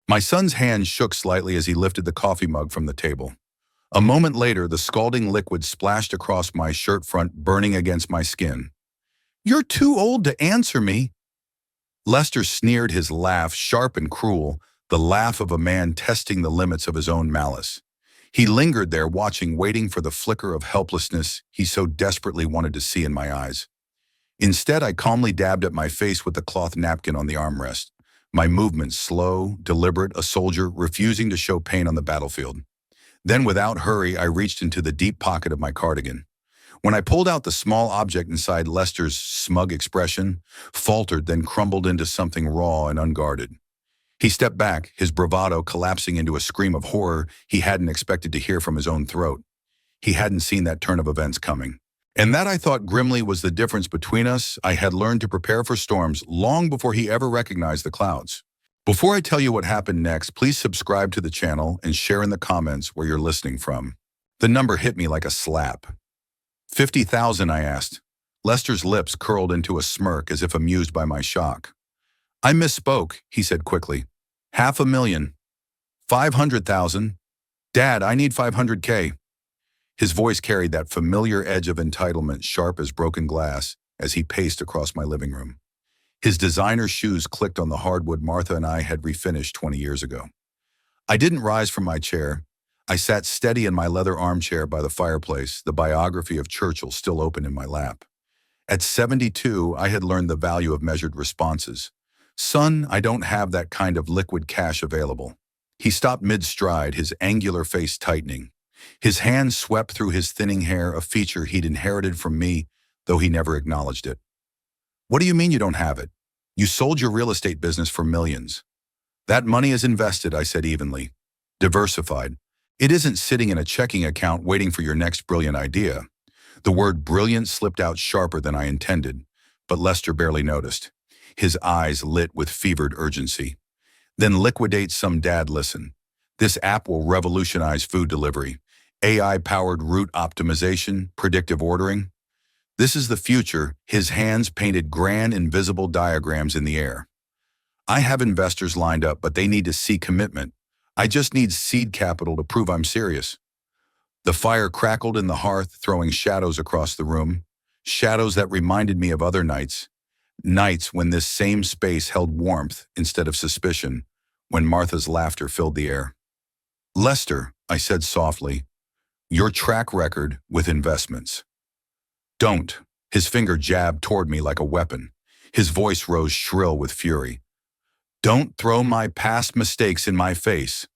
My son's hand shook slightly as he lifted the coffee mug from the table. A moment later, the scalding liquid splashed across my shirt front, burning against my skin. "You're too old to answer me." Lester sneered, his laugh sharp and cruel, the laugh of a man testing the limits of his own malice. He lingered there, waiting for the flicker of helplessness he so desperately wanted to see in my eyes. Instead, I calmly dabbed at my face with the cloth napkin on the armrest, my movements slow, deliberate, a soldier refusing to show pain on the battlefield. Then, without hurry, I reached into the deep pocket of my cardigan. When I pulled out the small object inside, Lester's smug expression faltered, then crumbled into something raw and unguarded. He stepped back, his bravado collapsing into a scream of horror he hadn't expected to hear from his own throat. He hadn't seen that turn of events coming. And that, I thought grimly, was the difference between us. I had learned to prepare for storms long before he ever recognized the clouds. Before I tell you what happened next, please subscribe to the channel and share in the comments where you're listening from. The number hit me like a slap. 50,000, I asked. Lester's lips curled into a smirk as if amused by my shock. "I misspoke," he said quickly. "500,000. 500,000. Dad, I need 500K. His voice carried that familiar edge of entitlement, sharp as broken glass, as he paced across my living room. His designer shoes clicked on the hardwood Martha and I had refinished 20 years ago. I didn't rise from my chair. I sat steady in my leather armchair by the fireplace, the biography of Churchill still open in my lap. At 72, I had learned the value of measured responses. "Son, I don't have that kind of liquid cash available." He stopped mid-stride, his angular face tightening. His hand swept through his thinning hair, a feature he'd inherited from me, though he never acknowledged it. "What do you mean you don't have it? You sold your real estate business for millions." "That money is invested," I said evenly. "Diversified. It isn't sitting in a checking account waiting for your next brilliant idea." The word brilliant slipped out sharper than I intended, but Lester barely noticed. His eyes lit with fevered urgency. "Then liquidate some, Dad. Listen. This app will revolutionize food delivery. AI-powered route optimization, predictive ordering. This is the future." His hands painted grand, invisible diagrams in the air. "I have investors lined up, but they need to see commitment. I just need seed capital to prove I'm serious." The fire crackled in the hearth, throwing shadows across the room, shadows that reminded me of other nights when this same space held warmth instead of suspicion, when Martha's laughter filled the air. "Lester," I said softly, "your track record with investments." "Don't." His finger jabbed toward me like a weapon. His voice rose shrill with fury. "Don't throw my past mistakes in my face.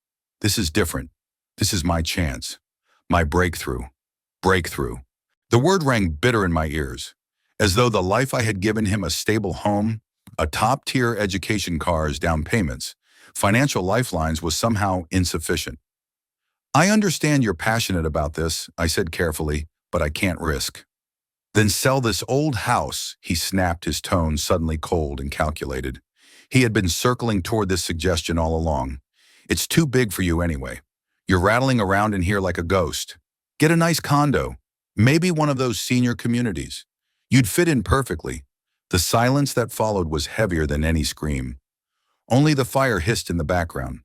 This is different. This is my chance. My breakthrough." Breakthrough. The word rang bitter in my ears, as though the life I had given him, a stable home, a top-tier education, cars, down payments, financial lifelines, was somehow insufficient. "I understand you're passionate about this," I said carefully, "but I can't risk." "Then sell this old house," he snapped, his tone suddenly cold and calculated. He had been circling toward this suggestion all along. "It's too big for you anyway. You're rattling around in here like a ghost. Get a nice condo, maybe one of those senior communities. You'd fit in perfectly." The silence that followed was heavier than any scream. Only the fire hissed in the background.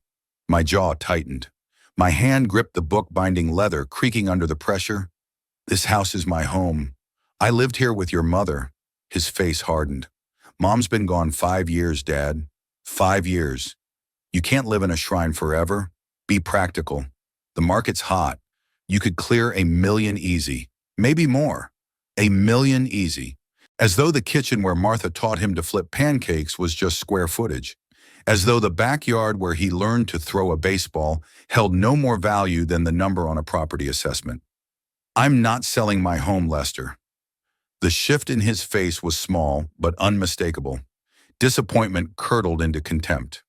My jaw tightened. My hand gripped the book-binding leather, creaking under the pressure. "This house is my home. I lived here with your mother." His face hardened. "Mom's been gone 5 years, Dad. 5 years. You can't live in a shrine forever. Be practical. The market's hot. You could clear 1 million easy. Maybe more. 1 million easy." As though the kitchen where Martha taught him to flip pancakes was just square footage. As though the backyard where he learned to throw a baseball held no more value than the number on a property assessment. "I'm not selling my home, Lester." The shift in his face was small, but unmistakable. Disappointment curdled into contempt.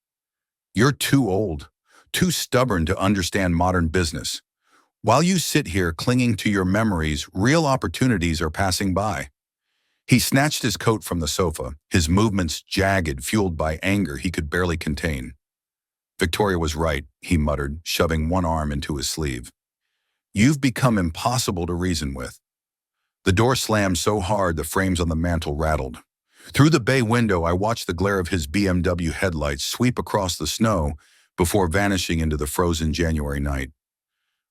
"You're too old, too stubborn to understand modern business. While you sit here clinging to your memories, real opportunities are passing by." He snatched his coat from the sofa, his movements jagged, fueled by anger he could barely contain. "Victoria was right," he muttered, shoving one arm into his sleeve. "You've become impossible to reason with." The door slammed so hard the frames on the mantel rattled. Through the bay window, I watched the glare of his BMW headlights sweep across the snow before vanishing into the frozen January night.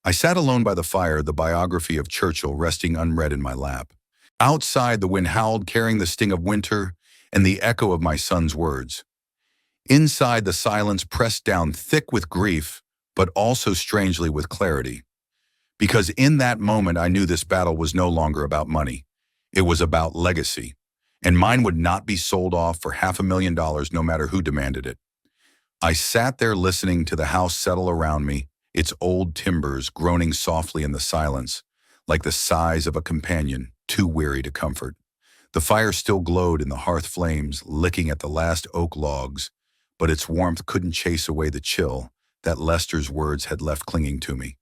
I sat alone by the fire, the biography of Churchill resting unread in my lap. Outside, the wind howled, carrying the sting of winter and the echo of my son's words. Inside, the silence pressed down thick with grief, but also strangely with clarity. Because in that moment, I knew this battle was no longer about money. It was about legacy. And mine would not be sold off for $500,000 no matter who demanded it. I sat there listening to the house settle around me, its old timbers groaning softly in the silence, like the sighs of a companion too weary to comfort. The fire still glowed in the hearth flames, licking at the last oak logs, but its warmth couldn't chase away the chill that Lester's words had left clinging to me.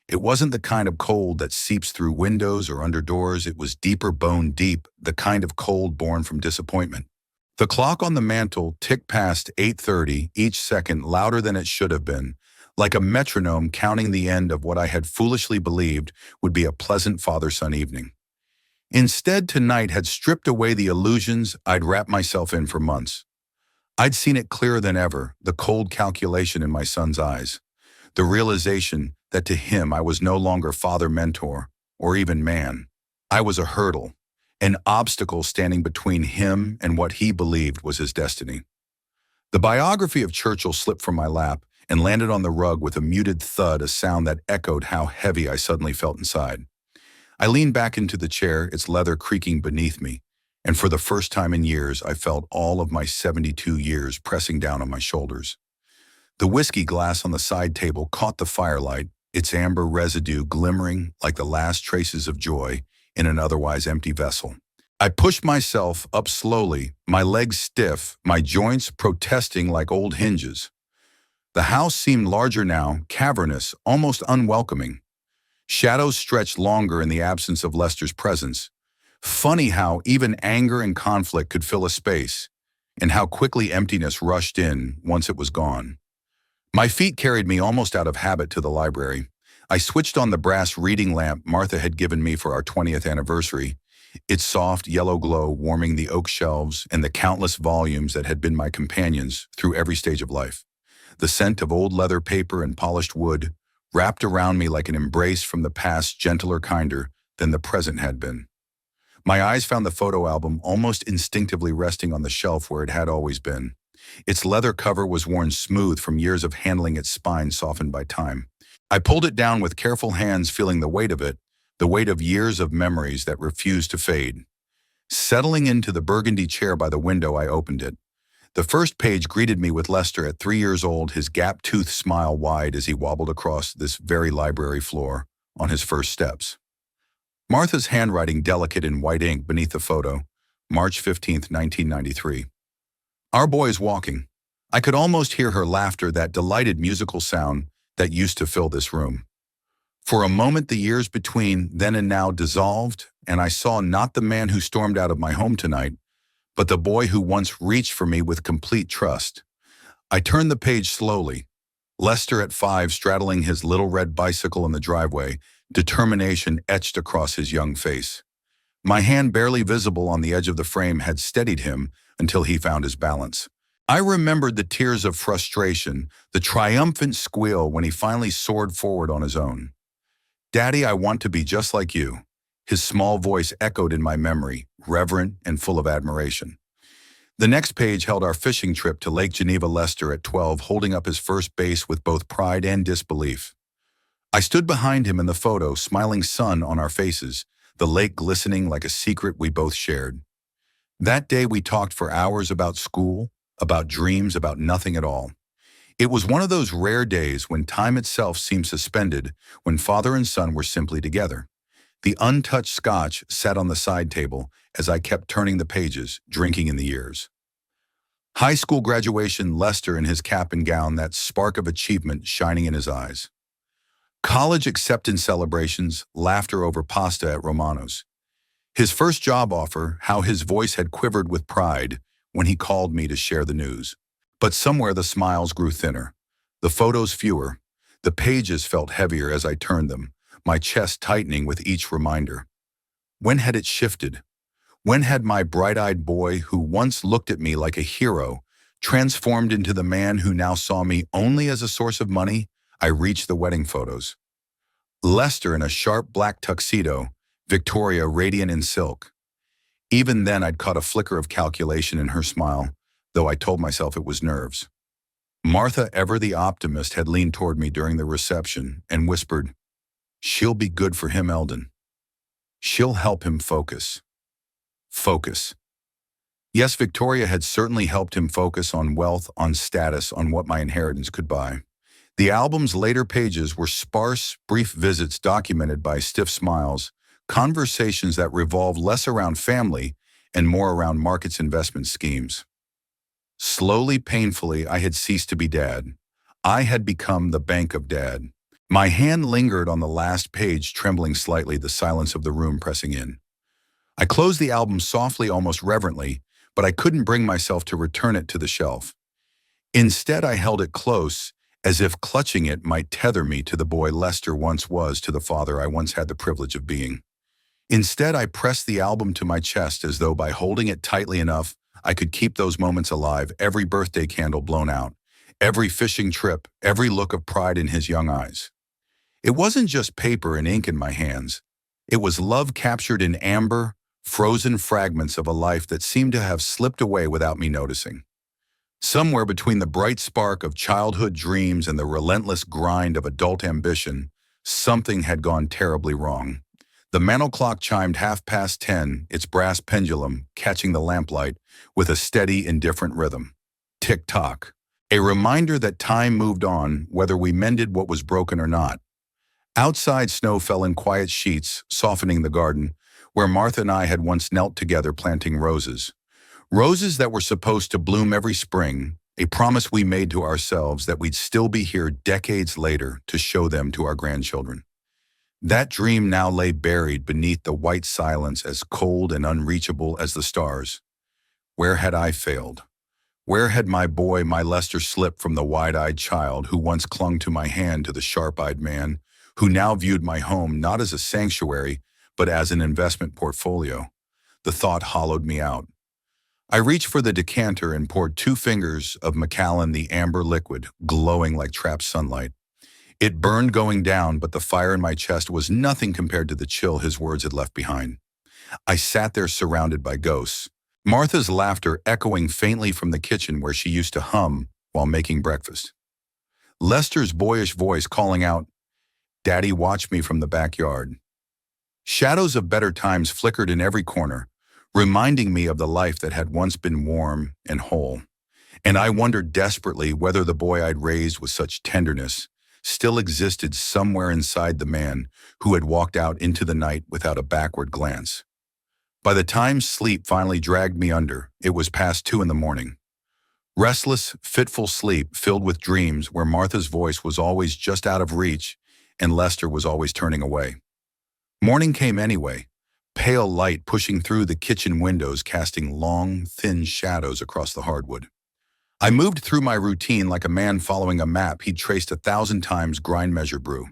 It wasn't the kind of cold that seeps through windows or under doors. It was deeper, bone deep, the kind of cold born from disappointment. The clock on the mantel ticked past 8:30, each second louder than it should have been, like a metronome counting the end of what I had foolishly believed would be a pleasant father-son evening. Instead, tonight had stripped away the illusions I'd wrapped myself in for months. I'd seen it clearer than ever, the cold calculation in my son's eyes, the realization that to him I was no longer father, mentor, or even man. I was a hurdle, an obstacle standing between him and what he believed was his destiny. The biography of Churchill slipped from my lap and landed on the rug with a muted thud, a sound that echoed how heavy I suddenly felt inside. I leaned back into the chair, its leather creaking beneath me, and for the first time in years, I felt all of my 72 years pressing down on my shoulders. The whiskey glass on the side table caught the firelight, its amber residue glimmering like the last traces of joy in an otherwise empty vessel. I pushed myself up slowly, my legs stiff, my joints protesting like old hinges. The house seemed larger now, cavernous, almost unwelcoming. Shadows stretched longer in the absence of Lester's presence. Funny how even anger and conflict could fill a space, and how quickly emptiness rushed in once it was gone. My feet carried me almost out of habit to the library. I switched on the brass reading lamp Martha had given me for our 20th anniversary, its soft yellow glow warming the oak shelves and the countless volumes that had been my companions through every stage of life. The scent of old leather paper and polished wood wrapped around me like an embrace from the past, gentler, kinder than the present had been. My eyes found the photo album almost instinctively resting on the shelf where it had always been. Its leather cover was worn smooth from years of handling its spine softened by time. I pulled it down with careful hands, feeling the weight of it, the weight of years of memories that refused to fade. Settling into the burgundy chair by the window, I opened it. The first page greeted me with Lester at 3 years old, his gap-toothed smile wide as he wobbled across this very library floor on his first steps. Martha's handwriting delicate in white ink beneath the photo, March 15th, 1993. Our boy is walking. I could almost hear her laughter, that delighted musical sound that used to fill this room. For a moment, the years between then and now dissolved, and I saw not the man who stormed out of my home tonight, but the boy who once reached for me with complete trust. I turned the page slowly. Lester at 5 straddling his little red bicycle in the driveway, determination etched across his young face. My hand, barely visible on the edge of the frame, had steadied him until he found his balance. I remembered the tears of frustration, the triumphant squeal when he finally soared forward on his own. "Daddy, I want to be just like you." His small voice echoed in my memory, reverent and full of admiration. The next page held our fishing trip to Lake Geneva, Lester at 12, holding up his first base with both pride and disbelief. I stood behind him in the photo, smiling sun on our faces, the lake glistening like a secret we both shared. That day we talked for hours about school, about dreams, about nothing at all. It was one of those rare days when time itself seemed suspended, when father and son were simply together. The untouched scotch sat on the side table as I kept turning the pages, drinking in the years. High school graduation, Lester in his cap and gown, that spark of achievement shining in his eyes. College acceptance celebrations, laughter over pasta at Romano's. His first job offer, how his voice had quivered with pride when he called me to share the news. But somewhere the smiles grew thinner, the photos fewer, the pages felt heavier as I turned them, my chest tightening with each reminder. When had it shifted? When had my bright-eyed boy, who once looked at me like a hero, Transformed into the man who now saw me only as a source of money, I reached the wedding photos. Lester in a sharp black tuxedo, Victoria radiant in silk. Even then I'd caught a flicker of calculation in her smile, though I told myself it was nerves. Martha, ever the optimist, had leaned toward me during the reception and whispered, "She'll be good for him, Eldon. She'll help him focus." Focus. Yes, Victoria had certainly helped him focus on wealth, on status, on what my inheritance could buy. The album's later pages were sparse, brief visits documented by stiff smiles, conversations that revolved less around family and more around markets investment schemes. Slowly, painfully, I had ceased to be dad. I had become the bank of dad. My hand lingered on the last page, trembling slightly, the silence of the room pressing in. I closed the album softly, almost reverently, but I couldn't bring myself to return it to the shelf. Instead, I held it close, as if clutching it might tether me to the boy Lester once was, to the father I once had the privilege of being. Instead, I pressed the album to my chest as though by holding it tightly enough, I could keep those moments alive, every birthday candle blown out, every fishing trip, every look of pride in his young eyes. It wasn't just paper and ink in my hands. It was love captured in amber, frozen fragments of a life that seemed to have slipped away without me noticing. Somewhere between the bright spark of childhood dreams and the relentless grind of adult ambition, something had gone terribly wrong. The mantel clock chimed 10:30, its brass pendulum catching the lamplight with a steady, indifferent rhythm. Tick-tock. A reminder that time moved on, whether we mended what was broken or not. Outside, snow fell in quiet sheets, softening the garden, where Martha and I had once knelt together planting roses. Roses that were supposed to bloom every spring, a promise we made to ourselves that we'd still be here decades later to show them to our grandchildren. That dream now lay buried beneath the white silence, as cold and unreachable as the stars. Where had I failed? Where had my boy, my Lester, slipped from the wide-eyed child who once clung to my hand to the sharp-eyed man who now viewed my home not as a sanctuary, but as an investment portfolio? The thought hollowed me out. I reached for the decanter and poured 2 fingers of Macallan, the amber liquid, glowing like trapped sunlight. It burned going down, but the fire in my chest was nothing compared to the chill his words had left behind. I sat there surrounded by ghosts. Martha's laughter echoing faintly from the kitchen where she used to hum while making breakfast. Lester's boyish voice calling out, "Daddy, watch me," from the backyard. Shadows of better times flickered in every corner, reminding me of the life that had once been warm and whole. And I wondered desperately whether the boy I'd raised with such tenderness still existed somewhere inside the man who had walked out into the night without a backward glance. By the time sleep finally dragged me under, it was past 2 in the morning. Restless, fitful sleep filled with dreams where Martha's voice was always just out of reach and Lester was always turning away. Morning came anyway, pale light pushing through the kitchen windows, casting long, thin shadows across the hardwood. I moved through my routine like a man following a map he'd traced 1,000 times, grind, measure, brew.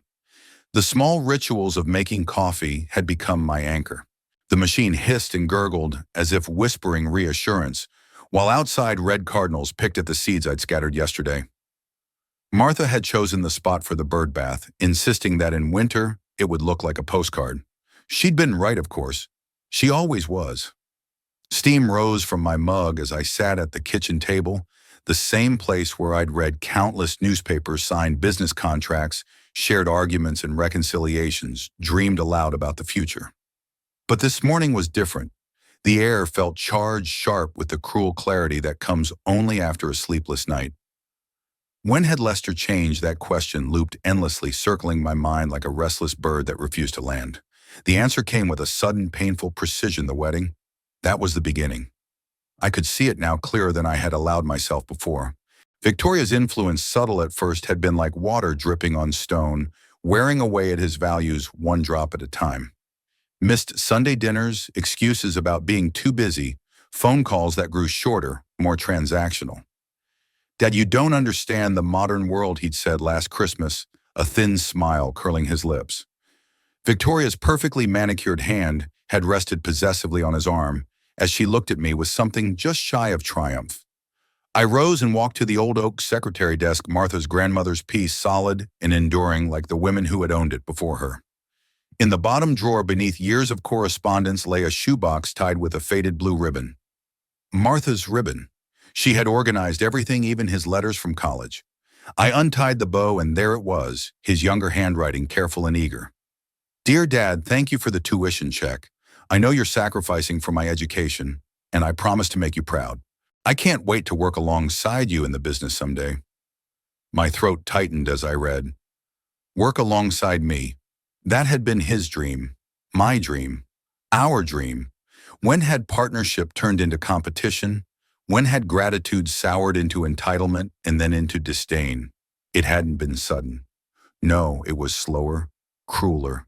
The small rituals of making coffee had become my anchor. The machine hissed and gurgled as if whispering reassurance, while outside red cardinals picked at the seeds I'd scattered yesterday. Martha had chosen the spot for the bird bath, insisting that in winter it would look like a postcard. She'd been right, of course. She always was. Steam rose from my mug as I sat at the kitchen table, the same place where I'd read countless newspapers, signed business contracts, shared arguments and reconciliations, dreamed aloud about the future. But this morning was different. The air felt charged sharp with the cruel clarity that comes only after a sleepless night. When had Lester changed? That question looped endlessly, circling my mind like a restless bird that refused to land. The answer came with a sudden, painful precision: the wedding. That was the beginning. I could see it now clearer than I had allowed myself before. Victoria's influence, subtle at first, had been like water dripping on stone, wearing away at his values one drop at a time. Missed Sunday dinners, excuses about being too busy, phone calls that grew shorter, more transactional. "Dad, you don't understand the modern world," he'd said last Christmas, a thin smile curling his lips. Victoria's perfectly manicured hand had rested possessively on his arm as she looked at me with something just shy of triumph. I rose and walked to the old oak secretary desk, Martha's grandmother's piece, solid and enduring like the women who had owned it before her. In the bottom drawer beneath years of correspondence lay a shoebox tied with a faded blue ribbon. Martha's ribbon. She had organized everything, even his letters from college. I untied the bow and there it was, his younger handwriting, careful and eager. Dear Dad, thank you for the tuition check. I know you're sacrificing for my education, and I promise to make you proud. I can't wait to work alongside you in the business someday. My throat tightened as I read. Work alongside me. That had been his dream, my dream, our dream. When had partnership turned into competition? When had gratitude soured into entitlement and then into disdain? It hadn't been sudden. No, it was slower, crueler.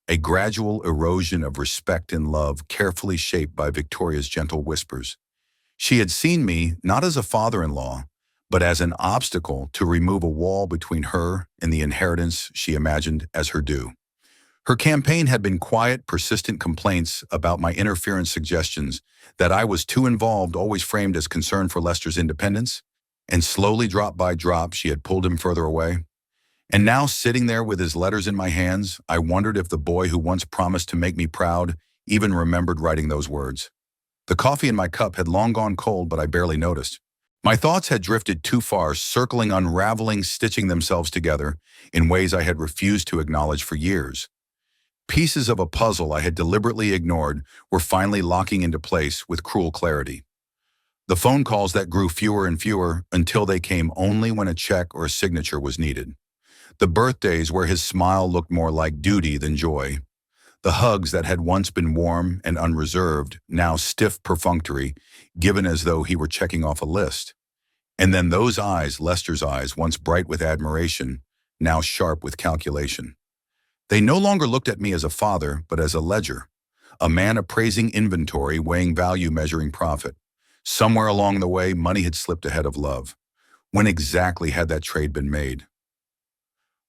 A gradual erosion of respect and love carefully shaped by Victoria's gentle whispers. She had seen me not as a father-in-law, but as an obstacle to remove a wall between her and the inheritance she imagined as her due. Her campaign had been quiet, persistent complaints about my interference, suggestions that I was too involved, always framed as concern for Lester's independence, and slowly, drop by drop, she had pulled him further away. And now, sitting there with his letters in my hands, I wondered if the boy who once promised to make me proud even remembered writing those words. The coffee in my cup had long gone cold, but I barely noticed. My thoughts had drifted too far, circling, unraveling, stitching themselves together in ways I had refused to acknowledge for years. Pieces of a puzzle I had deliberately ignored were finally locking into place with cruel clarity. The phone calls that grew fewer and fewer until they came only when a check or a signature was needed. The birthdays where his smile looked more like duty than joy. The hugs that had once been warm and unreserved, now stiff, perfunctory, given as though he were checking off a list. And then those eyes, Lester's eyes, once bright with admiration, now sharp with calculation. They no longer looked at me as a father, but as a ledger, a man appraising inventory, weighing value, measuring profit. Somewhere along the way, money had slipped ahead of love. When exactly had that trade been made?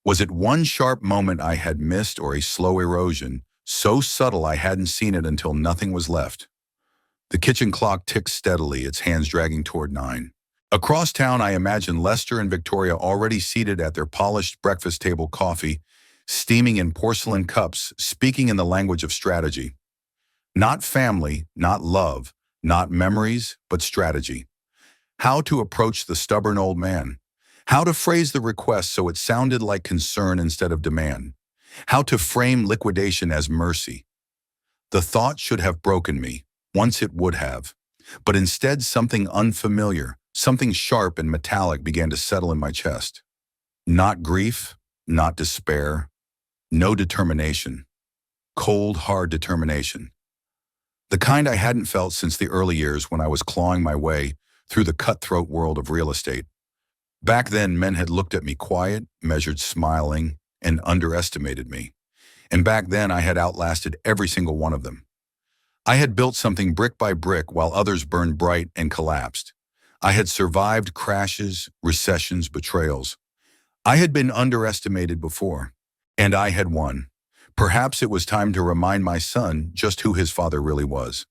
Was it one sharp moment I had missed, or a slow erosion, so subtle I hadn't seen it until nothing was left? The kitchen clock ticked steadily, its hands dragging toward 9. Across town, I imagined Lester and Victoria already seated at their polished breakfast table, coffee steaming in porcelain cups, speaking in the language of strategy. Not family, not love, not memories, but strategy. How to approach the stubborn old man. How to phrase the request so it sounded like concern instead of demand. How to frame liquidation as mercy. The thought should have broken me. Once it would have. But instead, something unfamiliar, something sharp and metallic began to settle in my chest. Not grief, not despair. No determination. Cold, hard determination. The kind I hadn't felt since the early years when I was clawing my way through the cutthroat world of real estate. Back then, men had looked at me quiet, measured, smiling, and underestimated me. And back then, I had outlasted every single one of them. I had built something brick by brick while others burned bright and collapsed. I had survived crashes, recessions, betrayals. I had been underestimated before. And I had won. Perhaps it was time to remind my son just who his father really was.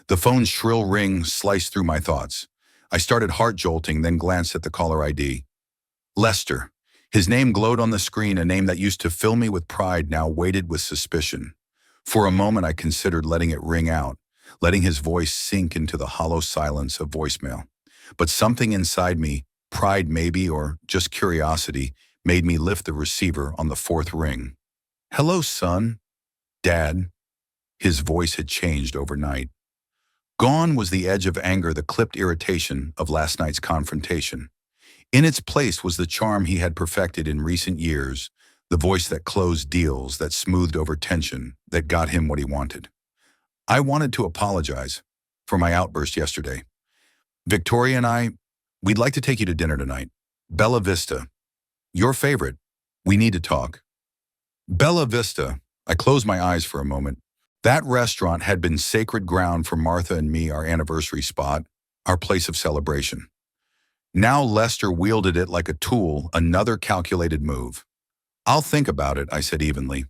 The phone's shrill ring sliced through my thoughts. I started heart-jolting, then glanced at the caller ID. Lester. His name glowed on the screen, a name that used to fill me with pride now weighted with suspicion. For a moment I considered letting it ring out, letting his voice sink into the hollow silence of voicemail. But something inside me, pride maybe, or just curiosity, made me lift the receiver on the 4th ring. Hello, son. Dad. His voice had changed overnight. Gone was the edge of anger, the clipped irritation of last night's confrontation. In its place was the charm he had perfected in recent years, the voice that closed deals, that smoothed over tension, that got him what he wanted. I wanted to apologize for my outburst yesterday. Victoria and we'd like to take you to dinner tonight. Bella Vista. Your favorite. We need to talk. Bella Vista. I closed my eyes for a moment. That restaurant had been sacred ground for Martha and me, our anniversary spot, our place of celebration. Now Lester wielded it like a tool, another calculated move. I'll think about it, I said evenly.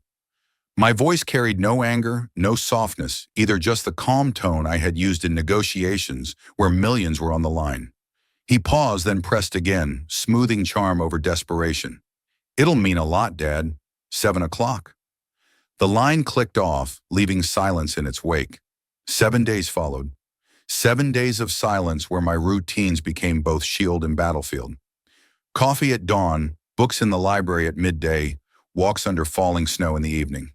My voice carried no anger, no softness, either just the calm tone I had used in negotiations where millions were on the line. He paused, then pressed again, smoothing charm over desperation. It'll mean a lot, Dad. 7 o'clock. The line clicked off, leaving silence in its wake. 7 days followed. 7 days of silence where my routines became both shield and battlefield. Coffee at dawn, books in the library at midday, walks under falling snow in the evening.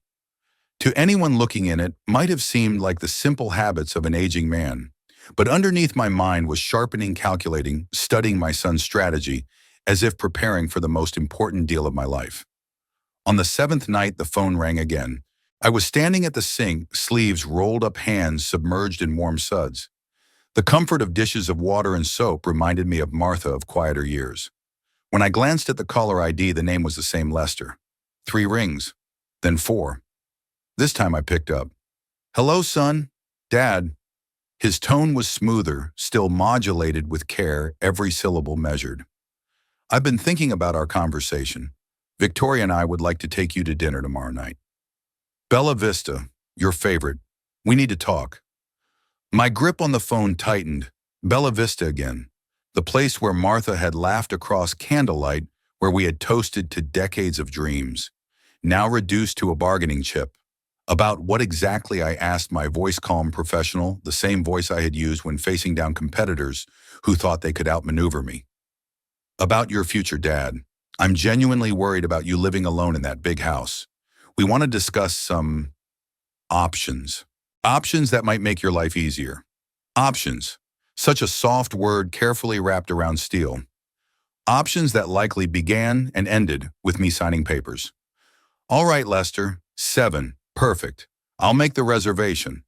To anyone looking in, it might have seemed like the simple habits of an aging man. But underneath my mind was sharpening, calculating, studying my son's strategy, as if preparing for the most important deal of my life. On the seventh night, the phone rang again. I was standing at the sink, sleeves rolled up, hands submerged in warm suds. The comfort of dishes of water and soap reminded me of Martha of quieter years. When I glanced at the caller ID, the name was the same, Lester. 3 rings, then 4. This time I picked up. Hello, son. Dad. His tone was smoother, still modulated with care, every syllable measured. I've been thinking about our conversation. Victoria and I would like to take you to dinner tomorrow night. Bella Vista, your favorite. We need to talk. My grip on the phone tightened. Bella Vista again. The place where Martha had laughed across candlelight, where we had toasted to decades of dreams. Now reduced to a bargaining chip. About what exactly, I asked, my voice calm, professional, the same voice I had used when facing down competitors who thought they could outmaneuver me. About your future, Dad. I'm genuinely worried about you living alone in that big house. We want to discuss some options. Options that might make your life easier. Options. Such a soft word carefully wrapped around steel. Options that likely began and ended with me signing papers. All right, Lester. 7. Perfect. I'll make the reservation.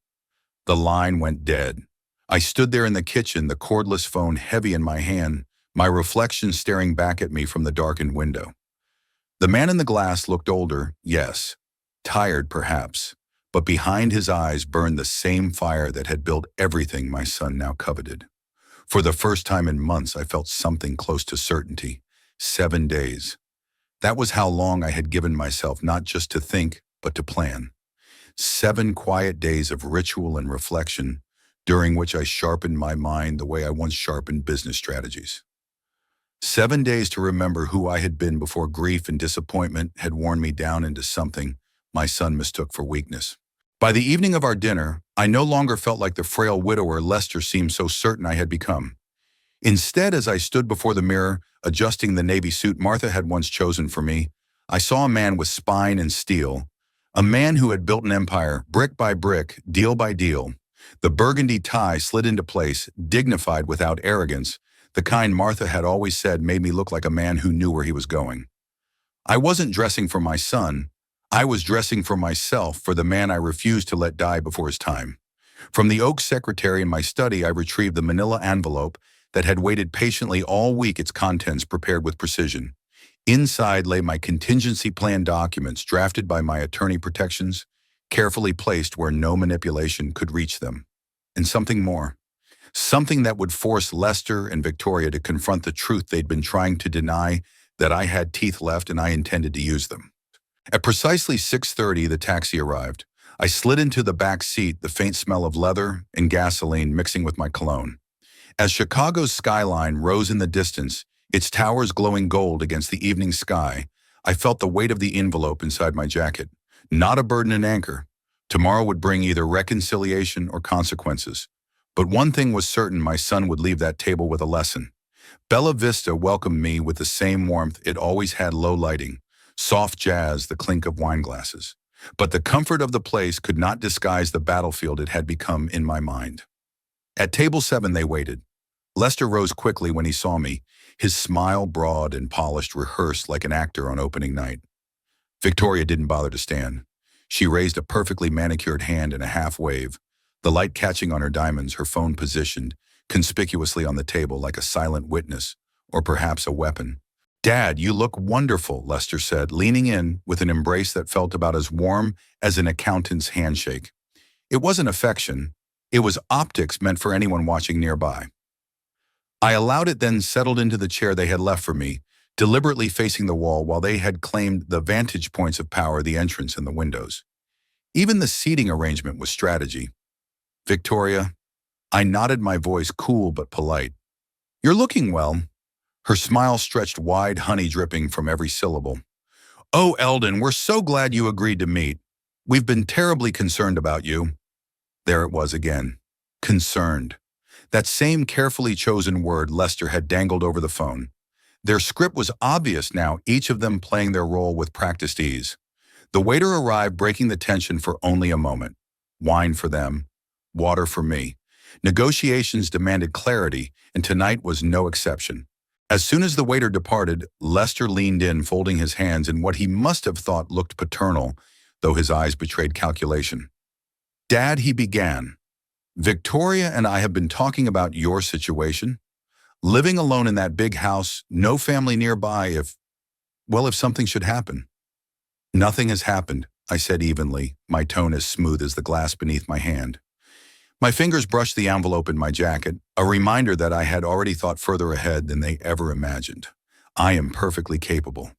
The line went dead. I stood there in the kitchen, the cordless phone heavy in my hand, my reflection staring back at me from the darkened window. The man in the glass looked older, yes. Tired, perhaps. But behind his eyes burned the same fire that had built everything my son now coveted. For the first time in months, I felt something close to certainty. 7 days. That was how long I had given myself, not just to think, but to plan. 7 quiet days of ritual and reflection, during which I sharpened my mind the way I once sharpened business strategies. 7 days to remember who I had been before grief and disappointment had worn me down into something my son mistook for weakness. By the evening of our dinner, I no longer felt like the frail widower Lester seemed so certain I had become. Instead, as I stood before the mirror, adjusting the navy suit Martha had once chosen for me, I saw a man with spine and steel, a man who had built an empire, brick by brick, deal by deal. The burgundy tie slid into place, dignified without arrogance, the kind Martha had always said made me look like a man who knew where he was going. I wasn't dressing for my son. I was dressing for myself, for the man I refused to let die before his time. From the oak secretary in my study, I retrieved the manila envelope that had waited patiently all week, its contents prepared with precision. Inside lay my contingency plan documents, drafted by my attorney protections, carefully placed where no manipulation could reach them. And something more. Something that would force Lester and Victoria to confront the truth they'd been trying to deny, that I had teeth left and I intended to use them. At precisely 6:30, the taxi arrived. I slid into the back seat, the faint smell of leather and gasoline mixing with my cologne. As Chicago's skyline rose in the distance, its towers glowing gold against the evening sky, I felt the weight of the envelope inside my jacket. Not a burden and anchor. Tomorrow would bring either reconciliation or consequences. But one thing was certain, my son would leave that table with a lesson. Bella Vista welcomed me with the same warmth it always had, low lighting, soft jazz, the clink of wine glasses. But the comfort of the place could not disguise the battlefield it had become in my mind. At table 7 they waited. Lester rose quickly when he saw me, his smile broad and polished, rehearsed like an actor on opening night. Victoria didn't bother to stand. She raised a perfectly manicured hand in a half wave, the light catching on her diamonds, her phone positioned conspicuously on the table like a silent witness, or perhaps a weapon. "Dad, you look wonderful," Lester said, leaning in with an embrace that felt about as warm as an accountant's handshake. It wasn't affection. It was optics meant for anyone watching nearby. I allowed it, then settled into the chair they had left for me, deliberately facing the wall while they had claimed the vantage points of power, the entrance and the windows. Even the seating arrangement was strategy. "Victoria," I nodded, my voice cool but polite. You're looking well. Her smile stretched wide, honey dripping from every syllable. Oh, Eldon, we're so glad you agreed to meet. We've been terribly concerned about you. There it was again. Concerned. That same carefully chosen word Lester had dangled over the phone. Their script was obvious now, each of them playing their role with practiced ease. The waiter arrived, breaking the tension for only a moment. Wine for them, water for me. Negotiations demanded clarity, and tonight was no exception. As soon as the waiter departed, Lester leaned in, folding his hands in what he must have thought looked paternal, though his eyes betrayed calculation. Dad, he began. Victoria and I have been talking about your situation. Living alone in that big house, no family nearby if something should happen. Nothing has happened, I said evenly, my tone as smooth as the glass beneath my hand. My fingers brushed the envelope in my jacket, a reminder that I had already thought further ahead than they ever imagined. I am perfectly capable.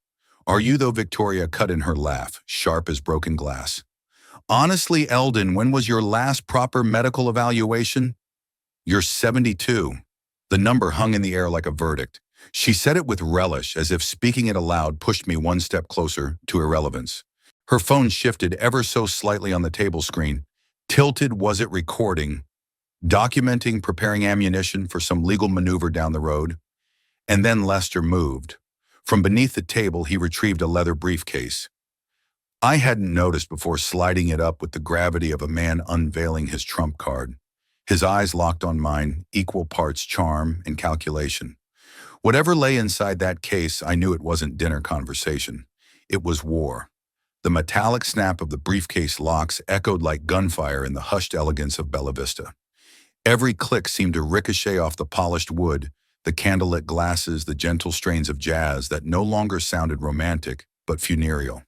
Are you, though? Victoria cut in her laugh, sharp as broken glass. Honestly, Eldon, when was your last proper medical evaluation? You're 72. The number hung in the air like a verdict. She said it with relish, as if speaking it aloud pushed me one step closer to irrelevance. Her phone shifted ever so slightly on the table screen. Tilted, was it recording? Documenting, preparing ammunition for some legal maneuver down the road? And then Lester moved. From beneath the table, he retrieved a leather briefcase. I hadn't noticed before sliding it up with the gravity of a man unveiling his trump card. His eyes locked on mine, equal parts charm and calculation. Whatever lay inside that case, I knew it wasn't dinner conversation. It was war. The metallic snap of the briefcase locks echoed like gunfire in the hushed elegance of Bella Vista. Every click seemed to ricochet off the polished wood, the candlelit glasses, the gentle strains of jazz that no longer sounded romantic, but funereal.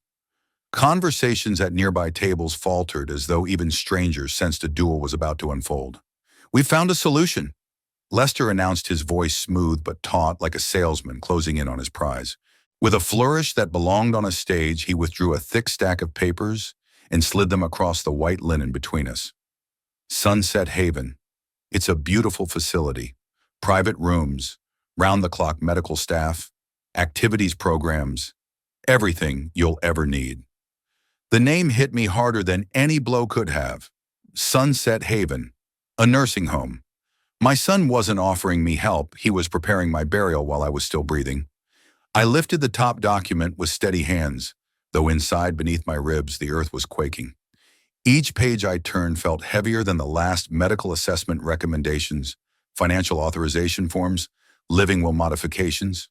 Conversations at nearby tables faltered as though even strangers sensed a duel was about to unfold. "We found a solution," Lester announced, his voice smooth but taut like a salesman closing in on his prize. With a flourish that belonged on a stage, he withdrew a thick stack of papers and slid them across the white linen between us. Sunset Haven. It's a beautiful facility. Private rooms, round-the-clock medical staff, activities programs, everything you'll ever need. The name hit me harder than any blow could have. Sunset Haven, a nursing home. My son wasn't offering me help, he was preparing my burial while I was still breathing. I lifted the top document with steady hands, though inside beneath my ribs the earth was quaking. Each page I turned felt heavier than the last medical assessment recommendations, financial authorization forms, living will modifications.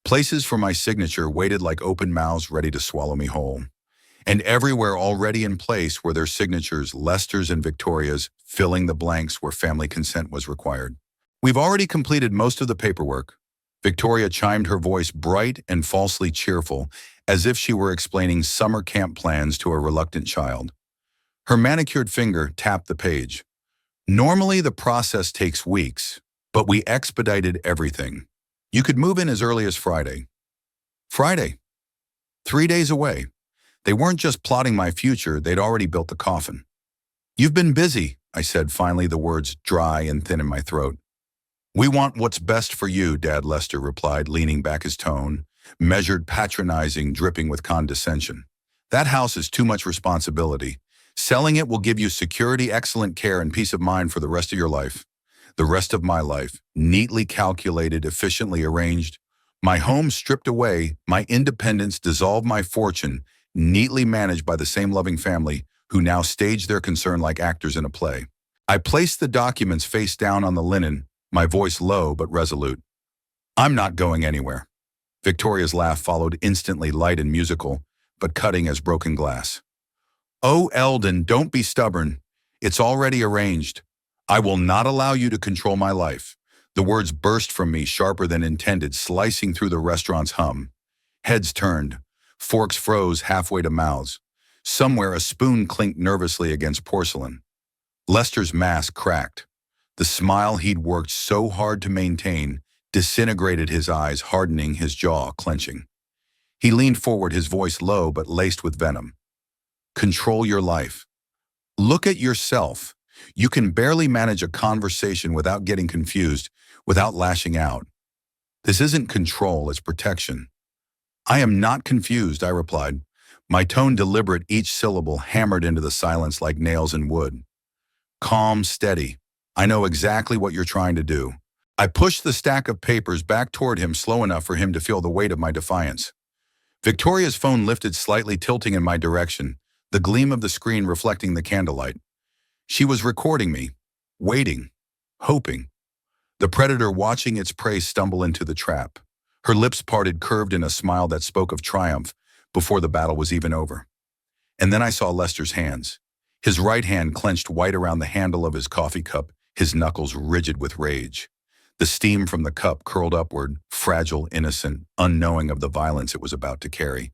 Places for my signature waited like open mouths ready to swallow me whole. And everywhere already in place were their signatures, Lester's and Victoria's, filling the blanks where family consent was required. "We've already completed most of the paperwork." Victoria chimed, her voice bright and falsely cheerful, as if she were explaining summer camp plans to a reluctant child. Her manicured finger tapped the page. "Normally the process takes weeks, but we expedited everything. You could move in as early as Friday." Friday. 3 days away. They weren't just plotting my future, they'd already built the coffin. "You've been busy," I said, finally, the words dry and thin in my throat. "We want what's best for you," Dad, Lester replied, leaning back, his tone measured, patronizing, dripping with condescension. "That house is too much responsibility. Selling it will give you security, excellent care, and peace of mind for the rest of your life. The rest of my life, neatly calculated, efficiently arranged. My home stripped away, my independence dissolved, my fortune neatly managed by the same loving family who now stage their concern like actors in a play." I placed the documents face down on the linen, my voice low but resolute. "I'm not going anywhere." Victoria's laugh followed, instantly light and musical, but cutting as broken glass. "Oh, Eldon, don't be stubborn. It's already arranged. I will not allow you to control my life." The words burst from me, sharper than intended, slicing through the restaurant's hum. Heads turned. Forks froze halfway to mouths. Somewhere a spoon clinked nervously against porcelain. Lester's mask cracked. The smile he'd worked so hard to maintain disintegrated, his eyes hardening, his jaw clenching. He leaned forward, his voice low but laced with venom. "Control your life. Look at yourself. You can barely manage a conversation without getting confused. without lashing out. This isn't control, it's protection. I am not confused, I replied, my tone deliberate, each syllable hammered into the silence like nails in wood. Calm, steady. I know exactly what you're trying to do. I pushed the stack of papers back toward him slow enough for him to feel the weight of my defiance. Victoria's phone lifted slightly, tilting in my direction, the gleam of the screen reflecting the candlelight. She was recording me, waiting, hoping. The predator watching its prey stumble into the trap. Her lips parted, curved in a smile that spoke of triumph before the battle was even over. And then I saw Lester's hands. His right hand clenched white around the handle of his coffee cup, his knuckles rigid with rage. The steam from the cup curled upward, fragile, innocent, unknowing of the violence it was about to carry.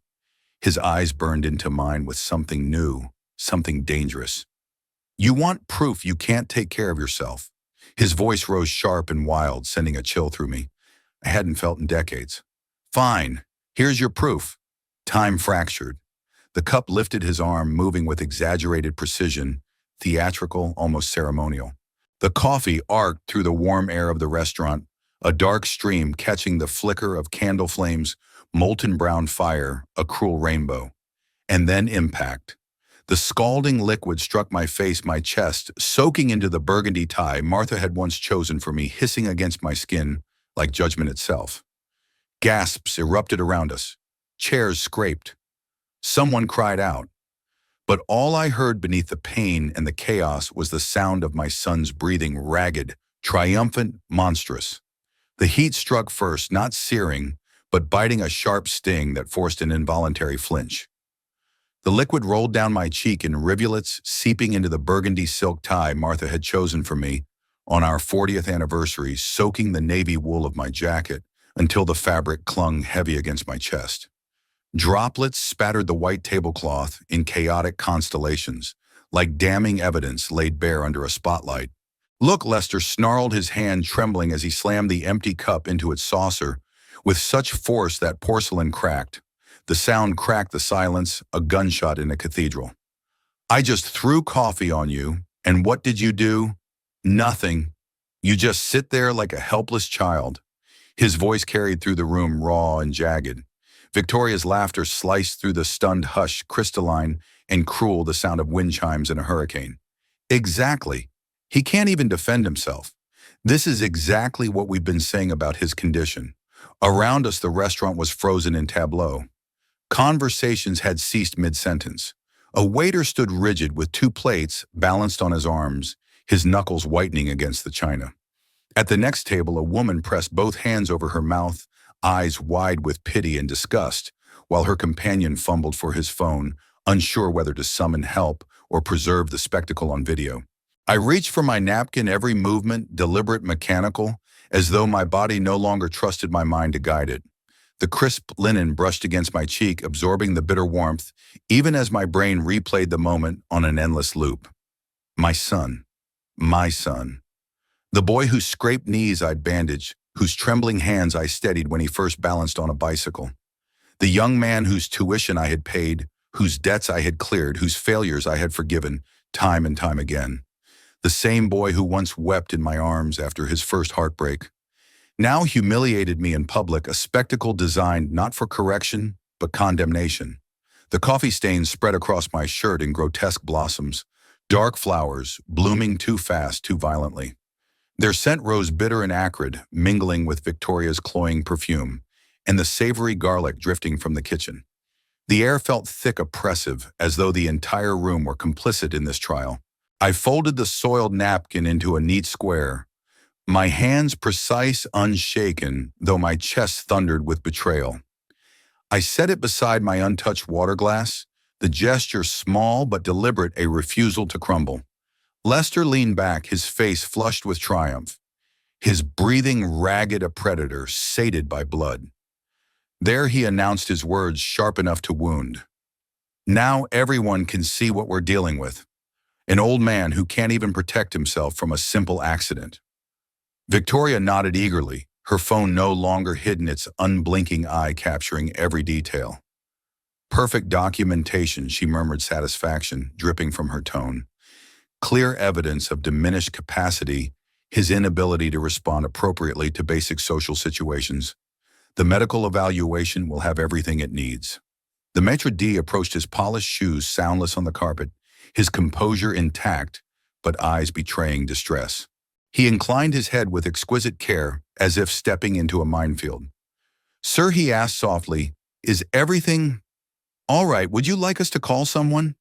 His eyes burned into mine with something new, something dangerous. You want proof you can't take care of yourself. His voice rose sharp and wild, sending a chill through me. I hadn't felt in decades. Fine, here's your proof. Time fractured. The cup lifted his arm, moving with exaggerated precision, theatrical, almost ceremonial. The coffee arced through the warm air of the restaurant, a dark stream catching the flicker of candle flames, molten brown fire, a cruel rainbow. And then impact. The scalding liquid struck my face, my chest, soaking into the burgundy tie Martha had once chosen for me, hissing against my skin like judgment itself. Gasps erupted around us. Chairs scraped. Someone cried out. But all I heard beneath the pain and the chaos was the sound of my son's breathing, ragged, triumphant, monstrous. The heat struck first, not searing, but biting a sharp sting that forced an involuntary flinch. The liquid rolled down my cheek in rivulets, seeping into the burgundy silk tie Martha had chosen for me on our 40th anniversary, soaking the navy wool of my jacket until the fabric clung heavy against my chest. Droplets spattered the white tablecloth in chaotic constellations, like damning evidence laid bare under a spotlight. Look, Lester snarled, his hand trembling as he slammed the empty cup into its saucer with such force that porcelain cracked. The sound cracked the silence, a gunshot in a cathedral. I just threw coffee on you, and what did you do? Nothing. You just sit there like a helpless child. His voice carried through the room, raw and jagged. Victoria's laughter sliced through the stunned hush, crystalline and cruel, the sound of wind chimes in a hurricane. Exactly. He can't even defend himself. This is exactly what we've been saying about his condition. Around us, the restaurant was frozen in tableau. Conversations had ceased mid-sentence. A waiter stood rigid with two plates balanced on his arms, his knuckles whitening against the china. At the next table, a woman pressed both hands over her mouth, eyes wide with pity and disgust, while her companion fumbled for his phone, unsure whether to summon help or preserve the spectacle on video. I reached for my napkin, every movement deliberate, mechanical, as though my body no longer trusted my mind to guide it. The crisp linen brushed against my cheek, absorbing the bitter warmth, even as my brain replayed the moment on an endless loop. My son. My son. The boy whose scraped knees I'd bandaged, whose trembling hands I steadied when he first balanced on a bicycle. The young man whose tuition I had paid, whose debts I had cleared, whose failures I had forgiven, time and time again. The same boy who once wept in my arms after his first heartbreak, now humiliated me in public, a spectacle designed not for correction, but condemnation. The coffee stains spread across my shirt in grotesque blossoms, dark flowers, blooming too fast, too violently. Their scent rose bitter and acrid, mingling with Victoria's cloying perfume, and the savory garlic drifting from the kitchen. The air felt thick, oppressive, as though the entire room were complicit in this trial. I folded the soiled napkin into a neat square, my hands precise, unshaken, though my chest thundered with betrayal. I set it beside my untouched water glass, the gesture small but deliberate, a refusal to crumble. Lester leaned back, his face flushed with triumph, his breathing ragged, a predator sated by blood. There he announced, his words sharp enough to wound. Now everyone can see what we're dealing with. An old man who can't even protect himself from a simple accident. Victoria nodded eagerly, her phone no longer hidden, its unblinking eye capturing every detail. Perfect documentation, she murmured, satisfaction dripping from her tone. Clear evidence of diminished capacity, his inability to respond appropriately to basic social situations. The medical evaluation will have everything it needs. The maitre d' approached his polished shoes soundless on the carpet, his composure intact, but eyes betraying distress. He inclined his head with exquisite care, as if stepping into a minefield. "Sir," he asked softly, "is everything all right? Would you like us to call someone?"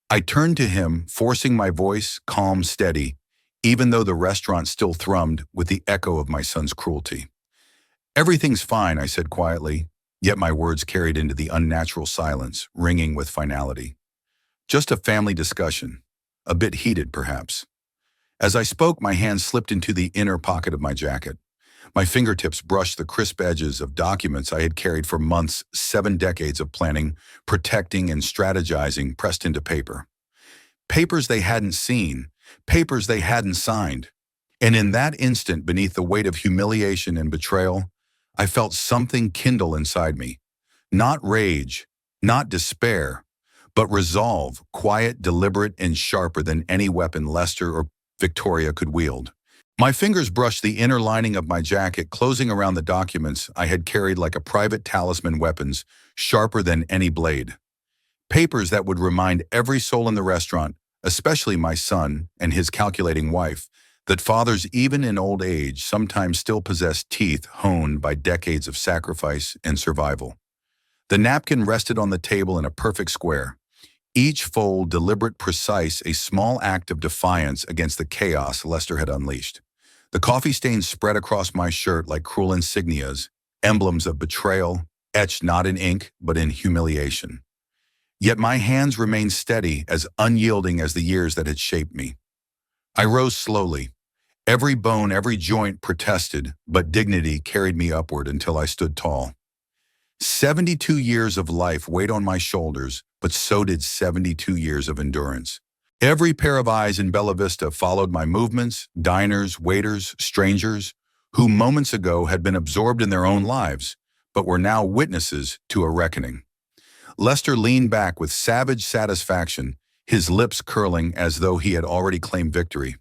I turned to him, forcing my voice calm, steady, even though the restaurant still thrummed with the echo of my son's cruelty. "Everything's fine," I said quietly, yet my words carried into the unnatural silence, ringing with finality. "Just a family discussion. A bit heated, perhaps." As I spoke, my hand slipped into the inner pocket of my jacket. My fingertips brushed the crisp edges of documents I had carried for months, 7 decades of planning, protecting, and strategizing pressed into paper. Papers they hadn't seen, papers they hadn't signed. And in that instant, beneath the weight of humiliation and betrayal, I felt something kindle inside me. Not rage, not despair, but resolve, quiet, deliberate, and sharper than any weapon Lester or Victoria could wield. My fingers brushed the inner lining of my jacket, closing around the documents I had carried like a private talisman, weapons sharper than any blade. Papers that would remind every soul in the restaurant, especially my son and his calculating wife, that fathers, even in old age, sometimes still possess teeth honed by decades of sacrifice and survival. The napkin rested on the table in a perfect square, each fold deliberate, precise, a small act of defiance against the chaos Lester had unleashed. The coffee stains spread across my shirt like cruel insignias, emblems of betrayal, etched not in ink, but in humiliation. Yet my hands remained steady, as unyielding as the years that had shaped me. I rose slowly. Every bone, every joint protested, but dignity carried me upward until I stood tall. 72 years of life weighed on my shoulders, but so did 72 years of endurance. Every pair of eyes in Bella Vista followed my movements, diners, waiters, strangers, who moments ago had been absorbed in their own lives, but were now witnesses to a reckoning. Lester leaned back with savage satisfaction, his lips curling as though he had already claimed victory.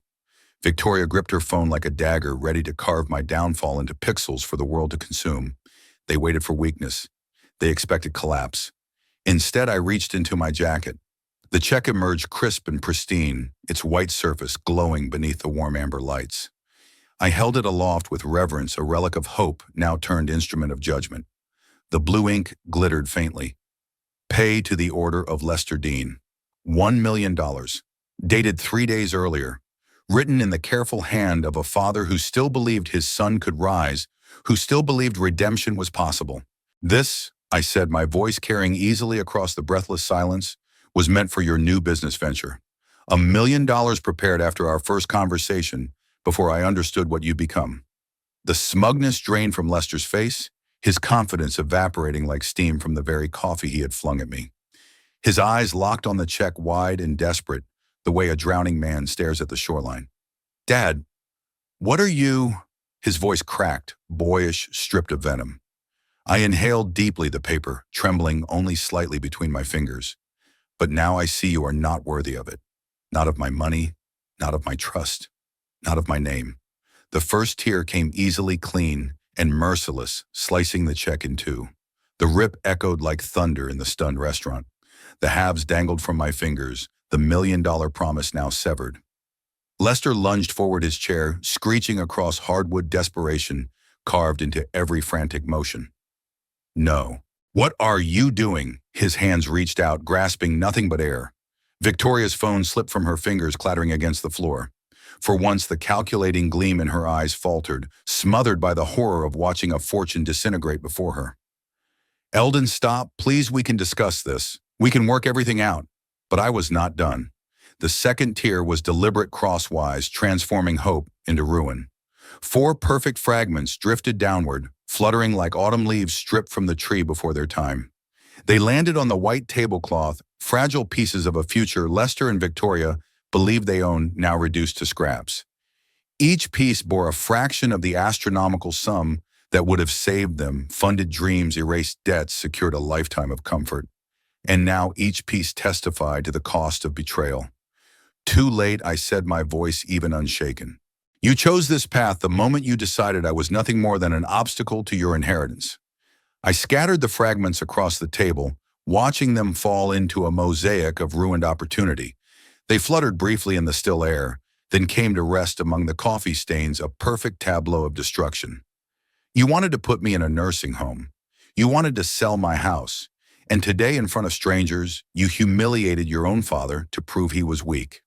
Victoria gripped her phone like a dagger, ready to carve my downfall into pixels for the world to consume. They waited for weakness. They expected collapse. Instead, I reached into my jacket. The check emerged crisp and pristine, its white surface glowing beneath the warm amber lights. I held it aloft with reverence, a relic of hope now turned instrument of judgment. The blue ink glittered faintly. Pay to the order of Lester Dean. $1 million. Dated 3 days earlier. Written in the careful hand of a father who still believed his son could rise, who still believed redemption was possible. "This," I said, my voice carrying easily across the breathless silence, "was meant for your new business venture. $1 million prepared after our first conversation, before I understood what you'd become." The smugness drained from Lester's face, his confidence evaporating like steam from the very coffee he had flung at me. His eyes locked on the check, wide and desperate, the way a drowning man stares at the shoreline. "Dad, what are you—" His voice cracked, boyish, stripped of venom. I inhaled deeply the paper, trembling only slightly between my fingers. "But now I see you are not worthy of it. Not of my money, not of my trust, not of my name." The first tear came easily clean and merciless, slicing the check in two. The rip echoed like thunder in the stunned restaurant. The halves dangled from my fingers, the $1 million promise now severed. Lester lunged forward his chair, screeching across hardwood, desperation carved into every frantic motion. "No. What are you doing?" His hands reached out, grasping nothing but air. Victoria's phone slipped from her fingers, clattering against the floor. For once, the calculating gleam in her eyes faltered, smothered by the horror of watching a fortune disintegrate before her. "Eldon, stop. Please, we can discuss this. We can work everything out." But I was not done. The second tier was deliberate crosswise, transforming hope into ruin. 4 perfect fragments drifted downward, fluttering like autumn leaves stripped from the tree before their time. They landed on the white tablecloth, fragile pieces of a future Lester and Victoria believed they owned, now reduced to scraps. Each piece bore a fraction of the astronomical sum that would have saved them, funded dreams, erased debts, secured a lifetime of comfort. And now each piece testified to the cost of betrayal. "Too late," I said, my voice even unshaken. You chose this path the moment you decided I was nothing more than an obstacle to your inheritance. I scattered the fragments across the table, watching them fall into a mosaic of ruined opportunity. They fluttered briefly in the still air, then came to rest among the coffee stains, a perfect tableau of destruction. You wanted to put me in a nursing home. You wanted to sell my house. And today, in front of strangers, you humiliated your own father to prove he was weak.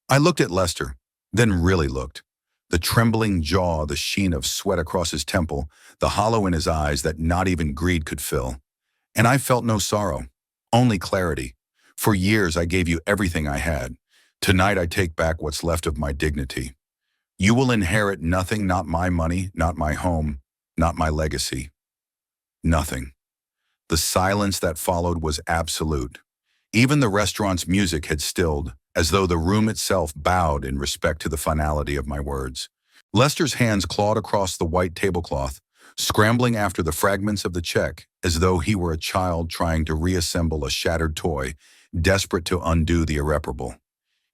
I looked at Lester, then really looked. The trembling jaw, the sheen of sweat across his temple, the hollow in his eyes that not even greed could fill. And I felt no sorrow, only clarity. For years I gave you everything I had. Tonight I take back what's left of my dignity. You will inherit nothing, not my money, not my home, not my legacy. Nothing. The silence that followed was absolute. Even the restaurant's music had stilled, as though the room itself bowed in respect to the finality of my words. Lester's hands clawed across the white tablecloth, scrambling after the fragments of the check, as though he were a child trying to reassemble a shattered toy, desperate to undo the irreparable.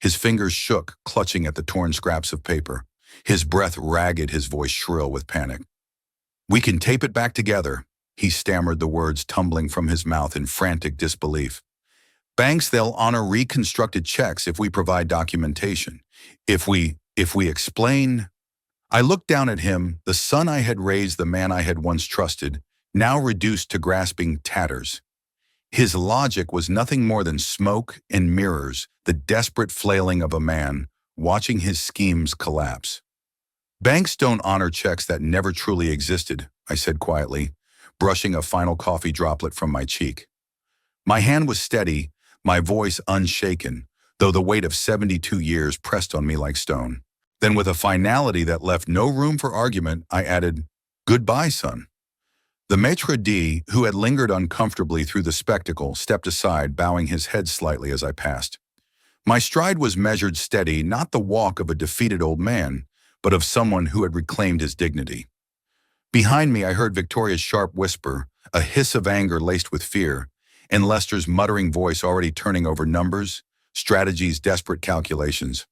His fingers shook, clutching at the torn scraps of paper. His breath ragged, his voice shrill with panic. "We can tape it back together," he stammered, the words tumbling from his mouth in frantic disbelief. "Banks, they'll honor reconstructed checks if we provide documentation. If we explain." I looked down at him, the son I had raised, the man I had once trusted, now reduced to grasping tatters. His logic was nothing more than smoke and mirrors, the desperate flailing of a man watching his schemes collapse. "Banks don't honor checks that never truly existed," I said quietly, brushing a final coffee droplet from my cheek. My hand was steady, my voice unshaken, though the weight of 72 years pressed on me like stone. Then, with a finality that left no room for argument, I added, "Goodbye, son." The maitre d', who had lingered uncomfortably through the spectacle, stepped aside, bowing his head slightly as I passed. My stride was measured steady, not the walk of a defeated old man, but of someone who had reclaimed his dignity. Behind me, I heard Victoria's sharp whisper, a hiss of anger laced with fear, and Lester's muttering voice already turning over numbers, strategies, desperate calculations.